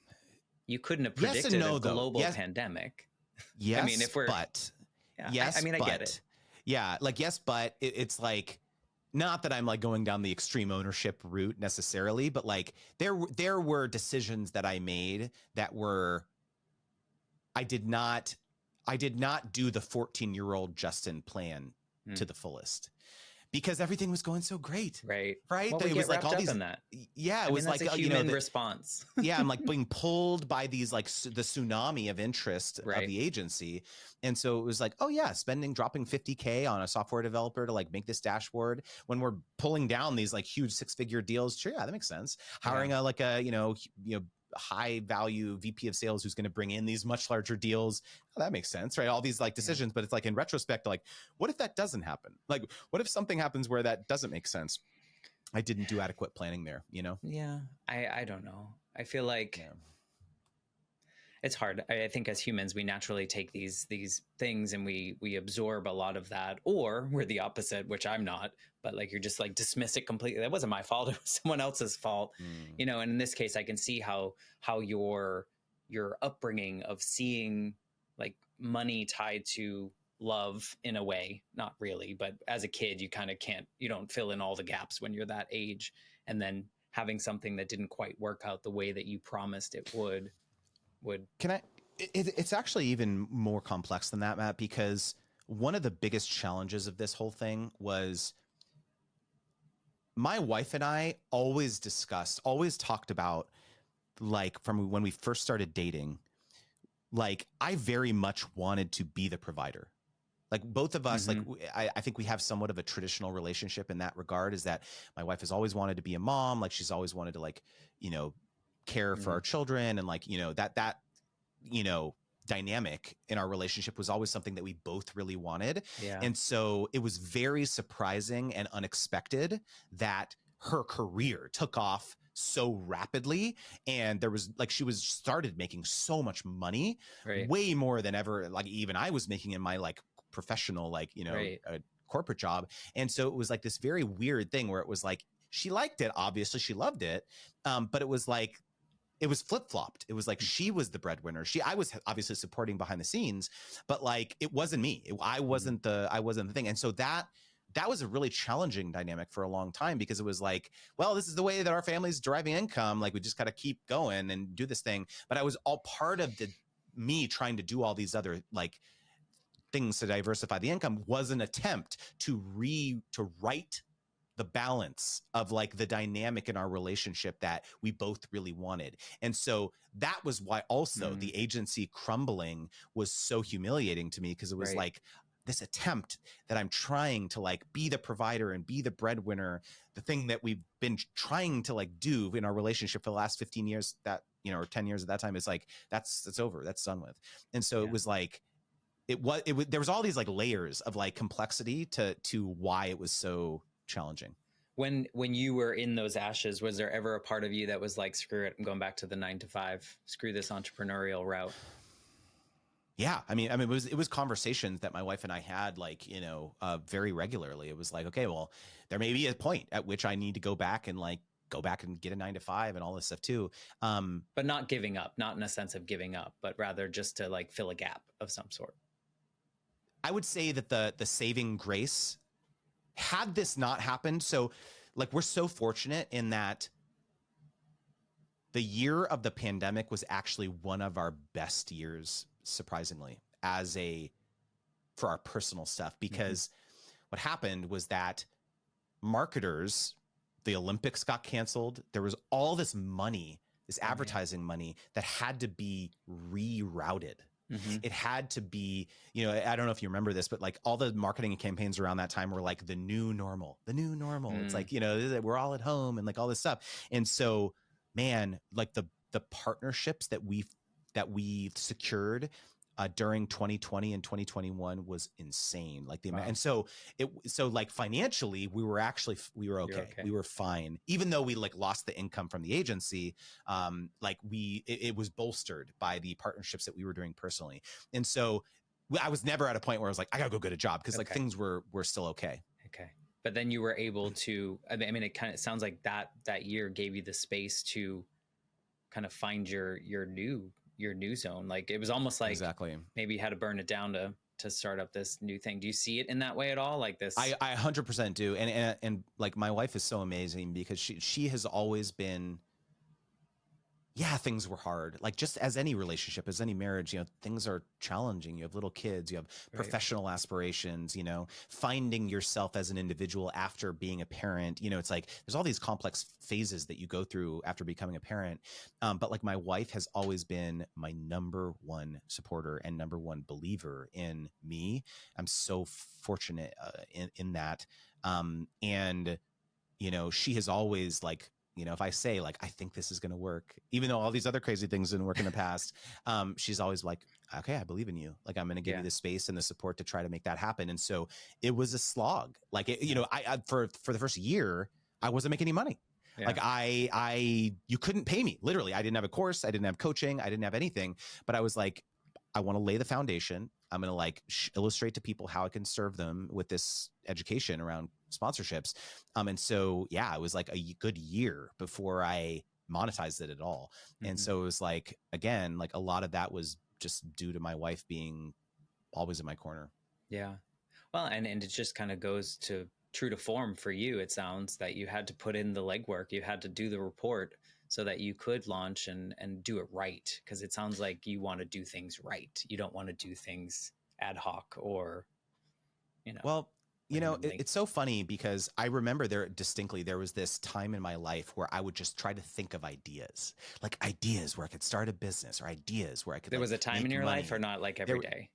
Speaker 1: you couldn't have predicted
Speaker 2: yes and no,
Speaker 1: a global
Speaker 2: yes,
Speaker 1: pandemic.
Speaker 2: Yes,
Speaker 1: I mean, if we're,
Speaker 2: but
Speaker 1: yeah,
Speaker 2: yes,
Speaker 1: I mean, I
Speaker 2: but
Speaker 1: get it.
Speaker 2: yeah, like yes, but it's like not that I'm like going down the extreme ownership route necessarily, but like there were decisions that I made that were I did not do the 14-year-old Justin plan to the fullest because everything was going so great.
Speaker 1: Right.
Speaker 2: Right.
Speaker 1: Well, we
Speaker 2: It
Speaker 1: get
Speaker 2: was like
Speaker 1: wrapped
Speaker 2: all
Speaker 1: up
Speaker 2: these,
Speaker 1: in that.
Speaker 2: yeah, it
Speaker 1: I
Speaker 2: was
Speaker 1: mean, that's
Speaker 2: like,
Speaker 1: a human response.
Speaker 2: yeah, I'm like being pulled by these like the tsunami of interest of the agency. And so it was like, oh yeah, dropping 50K on a software developer to like make this dashboard when we're pulling down these like huge 6-figure deals. Sure. Yeah, that makes sense. Hiring a high value VP of sales who's going to bring in these much larger deals. Oh, that makes sense, right? All these like decisions, but it's like in retrospect, like what if that doesn't happen? Like what if something happens where that doesn't make sense? I didn't do adequate planning there, you know?
Speaker 1: Yeah. I don't know. I feel like it's hard. I think as humans, we naturally take these things and we absorb a lot of that, or we're the opposite, which I'm not, but like, you're just like dismiss it completely. That wasn't my fault. It was someone else's fault, you know? And in this case, I can see how your upbringing of seeing like money tied to love in a way, not really, but as a kid, you kind of you don't fill in all the gaps when you're that age. And then having something that didn't quite work out the way that you promised it would.
Speaker 2: It's actually even more complex than that, Matt, because one of the biggest challenges of this whole thing was my wife and I always talked about, like, from when we first started dating, like I very much wanted to be the provider. Like both of us, like I think we have somewhat of a traditional relationship in that regard, is that my wife has always wanted to be a mom. Like she's always wanted to like, care for our children. And like, that dynamic in our relationship was always something that we both really wanted.
Speaker 1: Yeah.
Speaker 2: And so it was very surprising and unexpected that her career took off so rapidly. And there was like, she started making so much money, way more than ever. Like even I was making in my like professional, like, a corporate job. And so it was like this very weird thing where it was like, she liked it. Obviously she loved it. But it was like, it was flip-flopped. It was like she was the breadwinner. I was obviously supporting behind the scenes, but like it wasn't me. I wasn't the thing. And so that was a really challenging dynamic for a long time, because it was like, well, this is the way that our family's deriving income. Like we just got to keep going and do this thing. But I was all part of me trying to do all these other like things to diversify the income was an attempt to right the balance of like the dynamic in our relationship that we both really wanted. And so that was why also the agency crumbling was so humiliating to me, because it was like this attempt that I'm trying to like be the provider and be the breadwinner, the thing that we've been trying to like do in our relationship for the last 15 years that, or 10 years at that time, is like, that's over, that's done with. And so it was like, there was all these like layers of like complexity to why it was so challenging.
Speaker 1: When you were in those ashes, was there ever a part of you that was like, screw it, I'm going back to the 9-to-5, screw this entrepreneurial route?
Speaker 2: Yeah. I mean, it was conversations that my wife and I had like, very regularly. It was like, okay, well, there may be a point at which I need to go back and get a 9-to-5 and all this stuff too.
Speaker 1: But not giving up, not in a sense of giving up, but rather just to like fill a gap of some sort.
Speaker 2: I would say that the saving grace, had this not happened, so like we're so fortunate in that the year of the pandemic was actually one of our best years, surprisingly, for our personal stuff, because what happened was that marketers, the Olympics got canceled. There was all this money, this advertising money that had to be rerouted. It had to be, I don't know if you remember this, but like all the marketing campaigns around that time were like the new normal. It's like, we're all at home and like all this stuff. And so, man, like the partnerships that we secured during 2020 and 2021 was insane. Like the amount. And so like financially we were okay. We were fine. Even though we like lost the income from the agency, like it was bolstered by the partnerships that we were doing personally. And so I was never at a point where I was like, I gotta go get a job, because like things were still okay.
Speaker 1: Okay. but then you were able to, I mean, it kind of sounds like that year gave you the space to kind of find your new zone. Like it was almost like
Speaker 2: Exactly.
Speaker 1: maybe you had to burn it down to start up this new thing. Do you see it in that way at all? Like this?
Speaker 2: I 100% do. And like my wife is so amazing because she has always been, yeah, things were hard. Like just as any relationship, as any marriage, things are challenging. You have little kids, you have professional aspirations, finding yourself as an individual after being a parent. It's like there's all these complex phases that you go through after becoming a parent. But like my wife has always been my number one supporter and number one believer in me. I'm so fortunate in that. And she has always like, if I say like, I think this is going to work, even though all these other crazy things didn't work in the past, she's always like, okay, I believe in you. Like, I'm going to give you the space and the support to try to make that happen. And so it was a slog. Like, I for the first year, I wasn't making any money. Yeah. Like you couldn't pay me. Literally, I didn't have a course. I didn't have coaching. I didn't have anything, but I was like, I want to lay the foundation. I'm going to like illustrate to people how I can serve them with this education around sponsorships. And so, yeah, it was like a good year before I monetized it at all. Mm-hmm. And so it was like, again, like a lot of that was just due to my wife being always in my corner.
Speaker 1: Yeah. Well, and it just kind of goes to true to form for you. It sounds that you had to put in the legwork. You had to do the report so that you could launch and do it right. Because it sounds like you want to do things right. You don't want to do things ad hoc or,
Speaker 2: Well, it's so funny because I remember there was this time in my life where I would just try to think of ideas where I could start a business or ideas where I could.
Speaker 1: There was a time in your life or not like every day?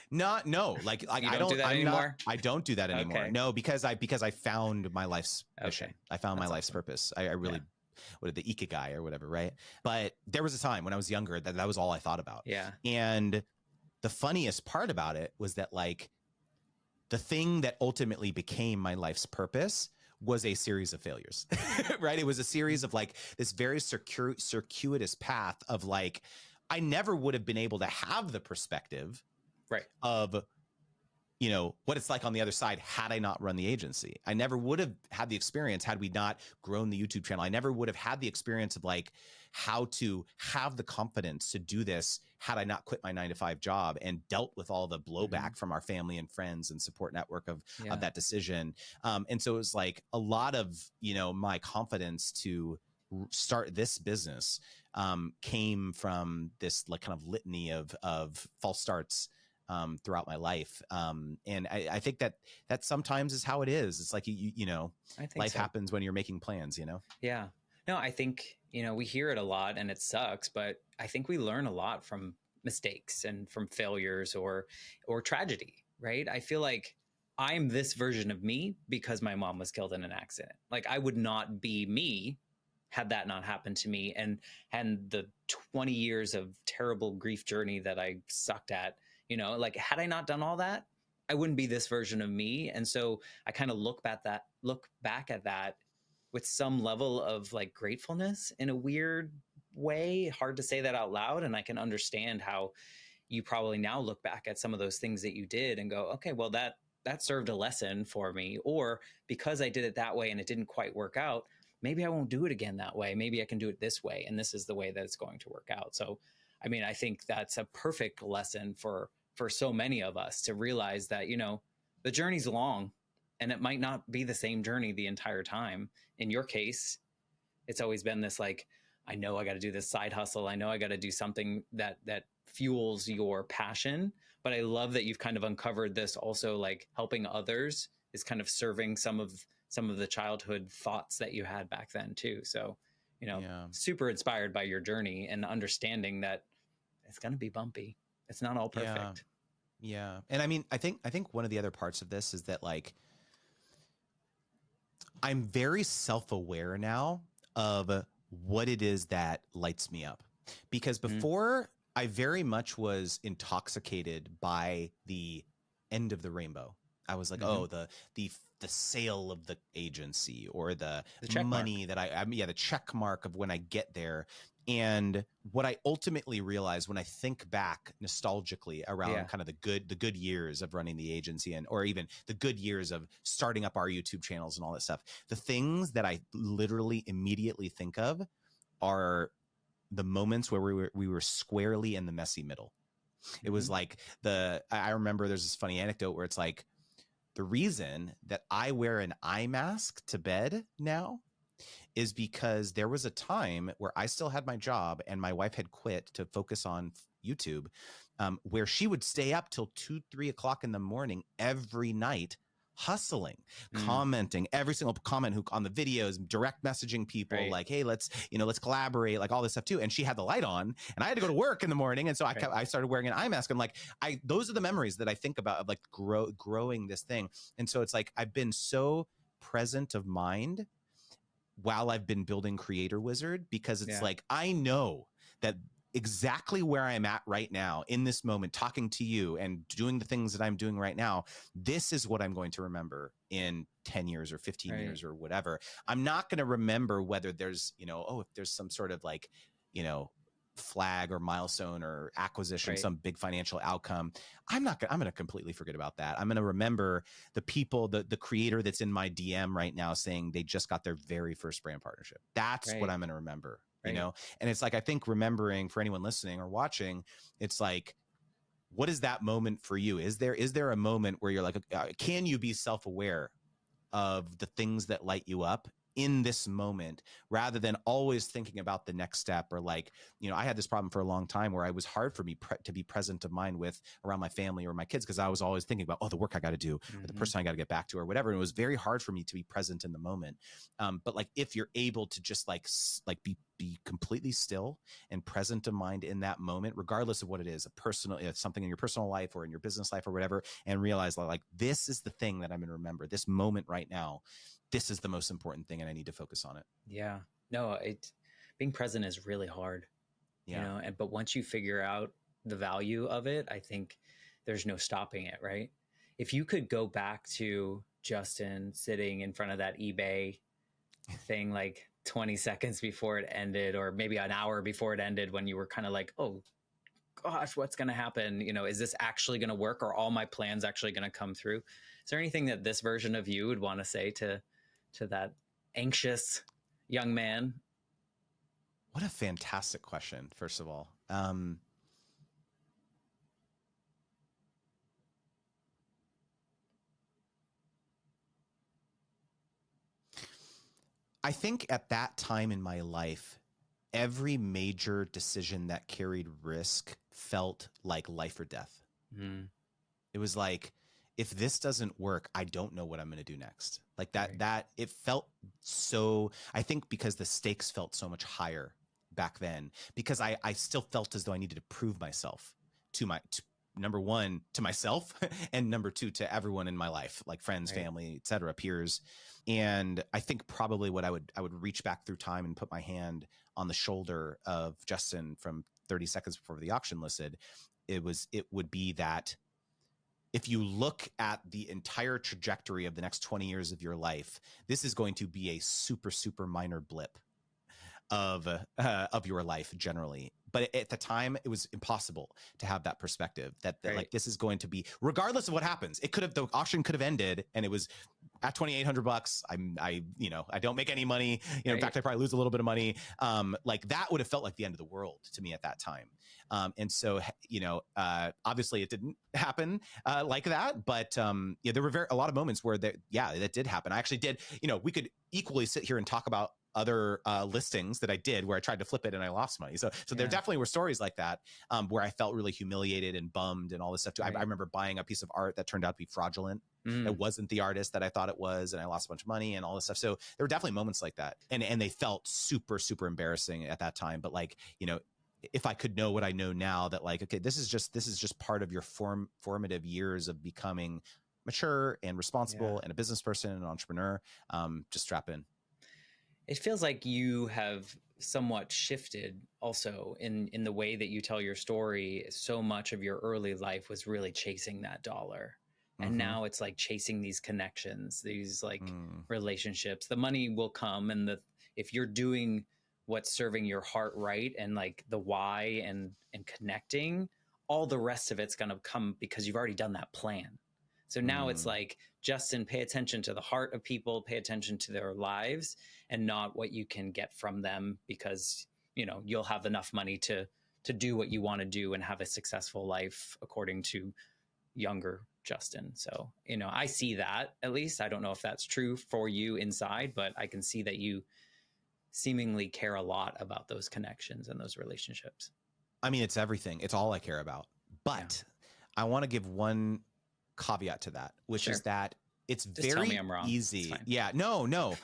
Speaker 2: No, like I don't do that anymore. I don't do that anymore.
Speaker 1: Okay.
Speaker 2: No, because I found my life's mission. I found my life's purpose. I really, the ikigai or whatever, right? But there was a time when I was younger that was all I thought about.
Speaker 1: Yeah.
Speaker 2: And the funniest part about it was that like the thing that ultimately became my life's purpose was a series of failures, right? It was a series of like this very circuitous path of like, I never would have been able to have the perspective of, what it's like on the other side had I not run the agency. I never would have had the experience had we not grown the YouTube channel. I never would have had the experience of like how to have the confidence to do this had I not quit my 9-to-5 job and dealt with all the blowback from our family and friends and support network of that decision. And so it was like a lot of, my confidence to start this business came from this like kind of litany of false starts throughout my life. And I think that sometimes is how it is. It's like, life happens when you're making plans,
Speaker 1: Yeah. No, I think, we hear it a lot and it sucks, but I think we learn a lot from mistakes and from failures or tragedy, right? I feel like I'm this version of me because my mom was killed in an accident. Like I would not be me had that not happened to me. And the 20 years of terrible grief journey that I sucked at, like had I not done all that, I wouldn't be this version of me. And so I kind of look back at that with some level of like gratefulness in a weird way. Hard to say that out loud. And I can understand how you probably now look back at some of those things that you did and go, okay, well, that served a lesson for me. Or because I did it that way and it didn't quite work out, maybe I won't do it again that way. Maybe I can do it this way. And this is the way that it's going to work out. So, I mean, I think that's a perfect lesson for so many of us to realize that, the journey's long and it might not be the same journey the entire time. In your case, it's always been this like, I know I got to do this side hustle. I know I got to do something that fuels your passion. But I love that you've kind of uncovered this also, like helping others is kind of serving some of the childhood thoughts that you had back then too. So, super inspired by your journey and understanding that it's going to be bumpy. It's not all perfect.
Speaker 2: Yeah. And I mean, I think one of the other parts of this is that like, I'm very self-aware now of what it is that lights me up, because before I very much was intoxicated by the end of the rainbow. I was like, oh, the sale of the agency or the money mark that the check mark of when I get there. And what I ultimately realized when I think back nostalgically around kind of the good years of running the agency, and or even the good years of starting up our YouTube channels and all that stuff, the things that I literally immediately think of are the moments where we were squarely in the messy middle. It was like I remember there's this funny anecdote where it's like, the reason that I wear an eye mask to bed now is because there was a time where I still had my job and my wife had quit to focus on YouTube, where she would stay up till 2-3 o'clock in the morning every night, hustling, commenting every single comment on the videos, direct messaging people like, hey, let's collaborate, like all this stuff too. And she had the light on and I had to go to work in the morning. And so I started wearing an eye mask. I'm like, those are the memories that I think about of like growing this thing. And so it's like, I've been so present of mind while I've been building Creator Wizard, because it's like, I know that exactly where I'm at right now in this moment, talking to you and doing the things that I'm doing right now, this is what I'm going to remember in 10 years or 15 years or whatever. I'm not going to remember whether there's, if there's some sort of like, flag or milestone or acquisition, some big financial outcome. I'm going to completely forget about that. I'm going to remember the people, the creator that's in my DM right now saying they just got their very first brand partnership. That's what I'm going to remember, and it's like, I think remembering, for anyone listening or watching, it's like, what is that moment for you? Is there a moment where you're like, can you be self-aware of the things that light you up in this moment, rather than always thinking about the next step? Or like, I had this problem for a long time where it was hard for me to be present of mind with around my family or my kids, because I was always thinking about, the work I got to do, or the person I got to get back to, or whatever. And it was very hard for me to be present in the moment. But like, if you're able to just like be completely still and present of mind in that moment, regardless of what it is, it's something in your personal life or in your business life or whatever, and realize like, this is the thing that I'm going to remember, this moment right now. This is the most important thing and I need to focus on it.
Speaker 1: Yeah. No, being present is really hard, but once you figure out the value of it, I think there's no stopping it, right? If you could go back to Justin sitting in front of that eBay thing, like 20 seconds before it ended, or maybe an hour before it ended, when you were kind of like, oh gosh, what's going to happen? Is this actually going to work? Or all my plans actually going to come through? Is there anything that this version of you would want to say to that anxious young man?
Speaker 2: What a fantastic question, first of all. I think at that time in my life, every major decision that carried risk felt like life or death. It was like, if this doesn't work, I don't know what I'm going to do next. Like that it felt so, I think because the stakes felt so much higher back then, because I still felt as though I needed to prove myself to number one, to myself, and number two, to everyone in my life, like friends, family, et cetera, peers. And I think probably what I would reach back through time and put my hand on the shoulder of Justin from 30 seconds before the auction listed. It would be that, if you look at the entire trajectory of the next 20 years of your life, this is going to be a super, super minor blip of your life generally. But at the time, it was impossible to have that perspective that like, this is going to be, regardless of what happens, the auction could have ended and it was at $2,800. I don't make any money. In fact, I probably lose a little bit of money. Like that would have felt like the end of the world to me at that time. And so, obviously it didn't happen like that, but there were a lot of moments where that did happen. I actually did, we could equally sit here and talk about other listings that I did where I tried to flip it and I lost money. So there definitely were stories like that where I felt really humiliated and bummed and all this stuff too. I remember buying a piece of art that turned out to be fraudulent. It wasn't the artist that I thought it was, and I lost a bunch of money and all this stuff. So there were definitely moments like that, and they felt super, super embarrassing at that time. But like, if I could know what I know now, that like, okay, this is just part of your formative years of becoming mature and responsible and a business person and an entrepreneur. Just strap in.
Speaker 1: It feels like you have somewhat shifted also in the way that you tell your story. So much of your early life was really chasing that dollar. And now it's like chasing these connections, these like relationships. The money will come, and if you're doing what's serving your heart right, and like the why and connecting, all the rest of it's going to come because you've already done that plan. So now it's like, Justin, pay attention to the heart of people, pay attention to their lives, and not what you can get from them, because, you know, you'll have enough money to do what you want to do and have a successful life according to younger Justin. So, you know, I see that, at least. I don't know if that's true for you inside, but I can see that you seemingly care a lot about those connections and those relationships.
Speaker 2: I mean, it's everything. It's all I care about. But I want to give one caveat to that, which is that it's
Speaker 1: Just
Speaker 2: very
Speaker 1: tell me I'm wrong.
Speaker 2: easy. Yeah, no.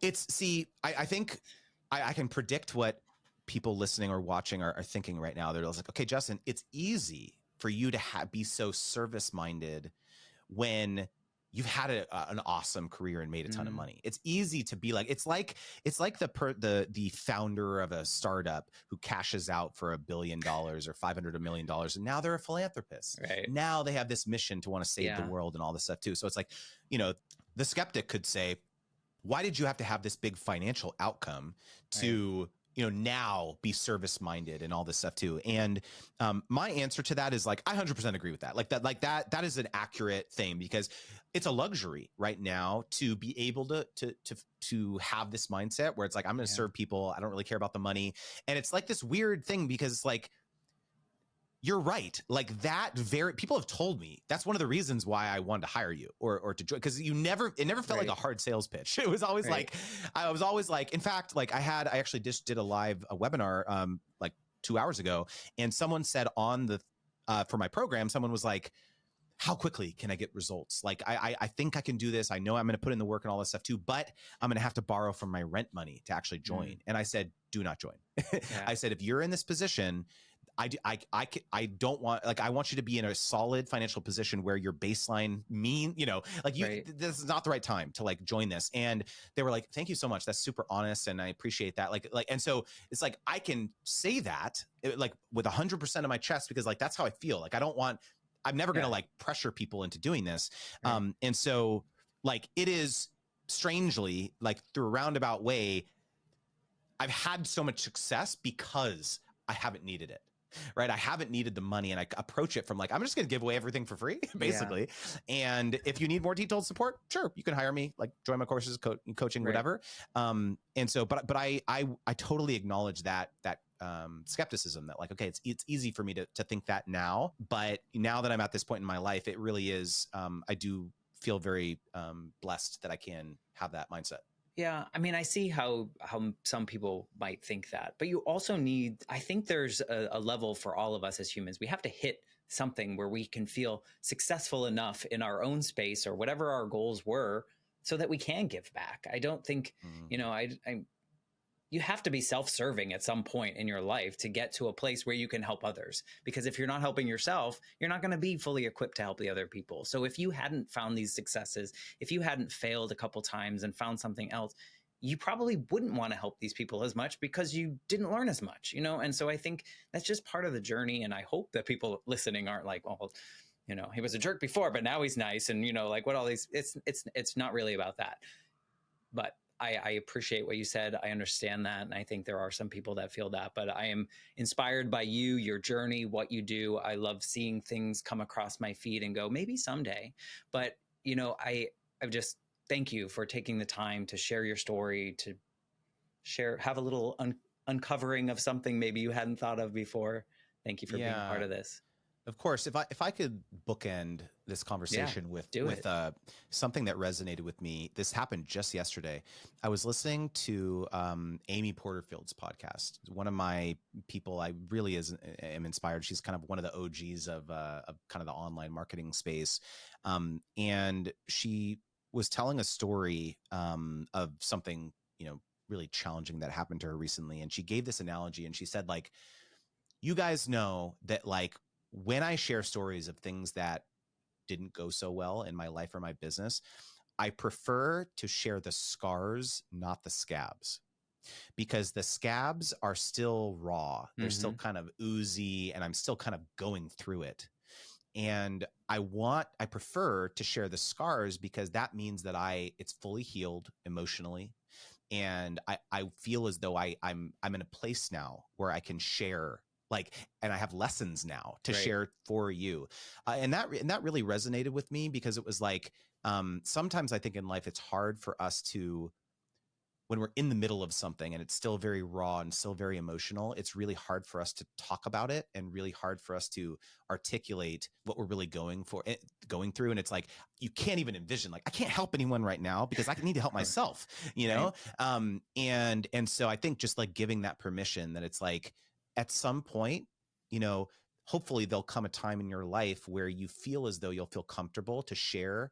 Speaker 2: I think I can predict what people listening or watching are thinking right now. They're like, okay, Justin, it's easy for you to be so service-minded when you've had an awesome career and made a ton of money. It's easy to be like, it's like the founder of a startup who cashes out for $1 billion or $500 million, and now they're a philanthropist.
Speaker 1: Right.
Speaker 2: Now they have this mission to want to save the world and all this stuff too. So it's like, you know, the skeptic could say, why did you have to have this big financial outcome to you know, now be service-minded and all this stuff too? And my answer to that is like, I 100% agree with that. That is an accurate thing, because it's a luxury right now to be able to have this mindset where it's like, I'm going to serve people. I don't really care about the money. And it's like this weird thing, because it's like, you're right. Like that people have told me that's one of the reasons why I wanted to hire you or to join, because it never felt like a hard sales pitch. It was always like, I was always like, in fact, like I actually just did a webinar like 2 hours ago, and someone said on the for my program, someone was like, how quickly can I get results? Like, I think I can do this. I know I'm going to put in the work and all this stuff too, but I'm going to have to borrow from my rent money to actually join. And I said, do not join. I said, if you're in this position, I don't want, like, I want you to be in a solid financial position where your baseline you know, like this is not the right time to like join this. And they were like, thank you so much. That's super honest. And I appreciate that. And so it's like, I can say that like with 100% of my chest, because like, that's how I feel. Like, I'm never going to like pressure people into doing this. And so like, it is strangely, like through a roundabout way, I've had so much success because I haven't needed it. Right. I haven't needed the money, and I approach it from like, I'm just going to give away everything for free, basically. And if you need more detailed support, sure, you can hire me, like join my courses, coaching, whatever. And so, but I totally acknowledge that skepticism that like, okay, it's easy for me to think that now, but now that I'm at this point in my life, it really is, I do feel very blessed that I can have that mindset.
Speaker 1: Yeah, I mean, I see how some people might think that, but you also need, I think there's a level for all of us as humans. We have to hit something where we can feel successful enough in our own space or whatever our goals were, so that we can give back. I don't think, you know, you have to be self-serving at some point in your life to get to a place where you can help others. Because if you're not helping yourself, you're not going to be fully equipped to help the other people. So if you hadn't found these successes, if you hadn't failed a couple times and found something else, you probably wouldn't want to help these people as much because you didn't learn as much, you know? And so I think that's just part of the journey. And I hope that people listening aren't like, well, you know, he was a jerk before, but now he's nice. And, you know, like what all these, it's not really about that. But I appreciate what you said. I understand that. And I think there are some people that feel that, but I am inspired by you, your journey, what you do. I love seeing things come across my feed and go, maybe someday. But, you know, I just thank you for taking the time to share your story, to have a little uncovering of something maybe you hadn't thought of before. Thank you for being part of this.
Speaker 2: Of course, if I could bookend this conversation with something that resonated with me. This happened just yesterday. I was listening to Amy Porterfield's podcast. One of my people I really am inspired. She's kind of one of the OGs of kind of the online marketing space, and she was telling a story of something, you know, really challenging that happened to her recently. And she gave this analogy, and she said, like, you guys know that, like, when I share stories of things that didn't go so well in my life or my business, I prefer to share the scars, not the scabs, because the scabs are still raw. They're still kind of oozy, and I'm still kind of going through it. And I prefer to share the scars, because that means that it's fully healed emotionally. And I feel as though I'm in a place now where I can share, like, and I have lessons now to share for you. And that really resonated with me, because it was like, sometimes I think in life it's hard for us to, when we're in the middle of something and it's still very raw and still very emotional, it's really hard for us to talk about it, and really hard for us to articulate what we're really going through. And it's like, you can't even envision, like, I can't help anyone right now because I need to help myself, you know? And so I think just like giving that permission, that it's like, at some point, you know, hopefully there'll come a time in your life where you feel as though you'll feel comfortable to share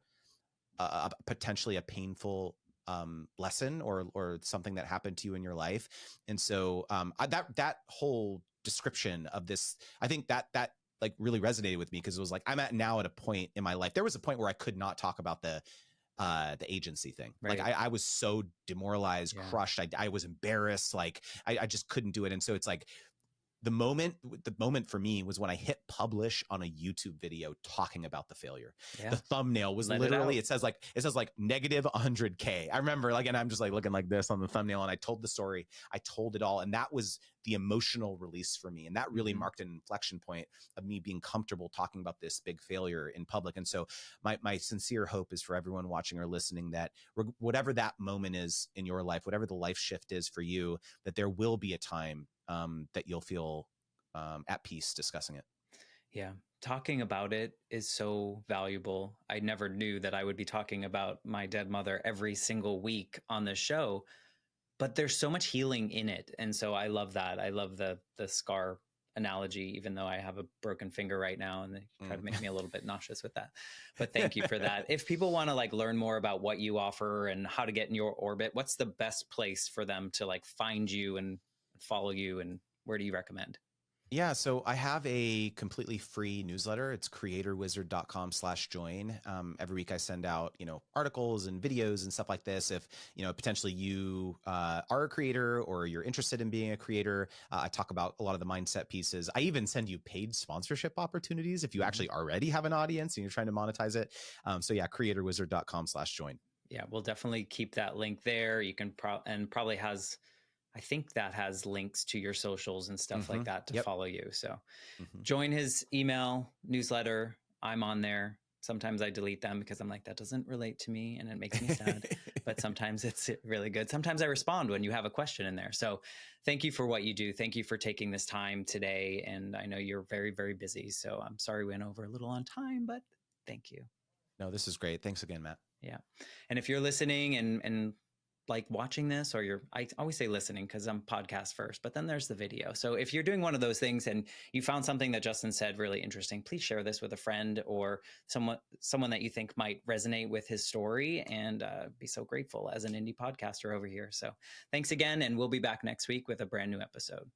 Speaker 2: potentially a painful lesson or something that happened to you in your life. And so that whole description of this, I think that like really resonated with me, because it was like, I'm at a point in my life. There was a point where I could not talk about the agency thing. Like I was so demoralized, crushed. I was embarrassed. Like I just couldn't do it. And so it's like, the moment for me was when I hit publish on a YouTube video talking about the failure. The thumbnail was literally, it says like negative 100K. I remember, like, and I'm just like looking like this on the thumbnail, and I told the story, I told it all. And that was the emotional release for me. And that really marked an inflection point of me being comfortable talking about this big failure in public. And so my sincere hope is for everyone watching or listening, that whatever that moment is in your life, whatever the life shift is for you, that there will be a time that you'll feel at peace discussing it.
Speaker 1: Yeah. Talking about it is so valuable. I never knew that I would be talking about my dead mother every single week on the show, but there's so much healing in it. And so I love that. I love the scar analogy, even though I have a broken finger right now, and they try to make me a little bit nauseous with that. But thank you for that. If people want to like learn more about what you offer and how to get in your orbit, what's the best place for them to like find you and follow you, and where do you recommend?
Speaker 2: Yeah, so I have a completely free newsletter. It's creatorwizard.com/join. Every week I send out, articles and videos and stuff like this. If, potentially you are a creator or you're interested in being a creator, I talk about a lot of the mindset pieces. I even send you paid sponsorship opportunities if you actually already have an audience and you're trying to monetize it. So yeah, creatorwizard.com/join.
Speaker 1: Yeah, we'll definitely keep that link there. You can probably has, I think that has links to your socials and stuff like that to follow you. So join his email newsletter. I'm on there. Sometimes I delete them because I'm like, that doesn't relate to me and it makes me sad. But sometimes it's really good. Sometimes I respond when you have a question in there. So thank you for what you do. Thank you for taking this time today. And I know you're very, very busy. So I'm sorry we went over a little on time, but thank you.
Speaker 2: No, this is great. Thanks again, Matt.
Speaker 1: Yeah. And if you're listening and like watching this, or I always say listening because I'm podcast first, but then there's the video. So if you're doing one of those things and you found something that Justin said really interesting, please share this with a friend or someone that you think might resonate with his story, and be so grateful as an indie podcaster over here. So thanks again. And we'll be back next week with a brand new episode.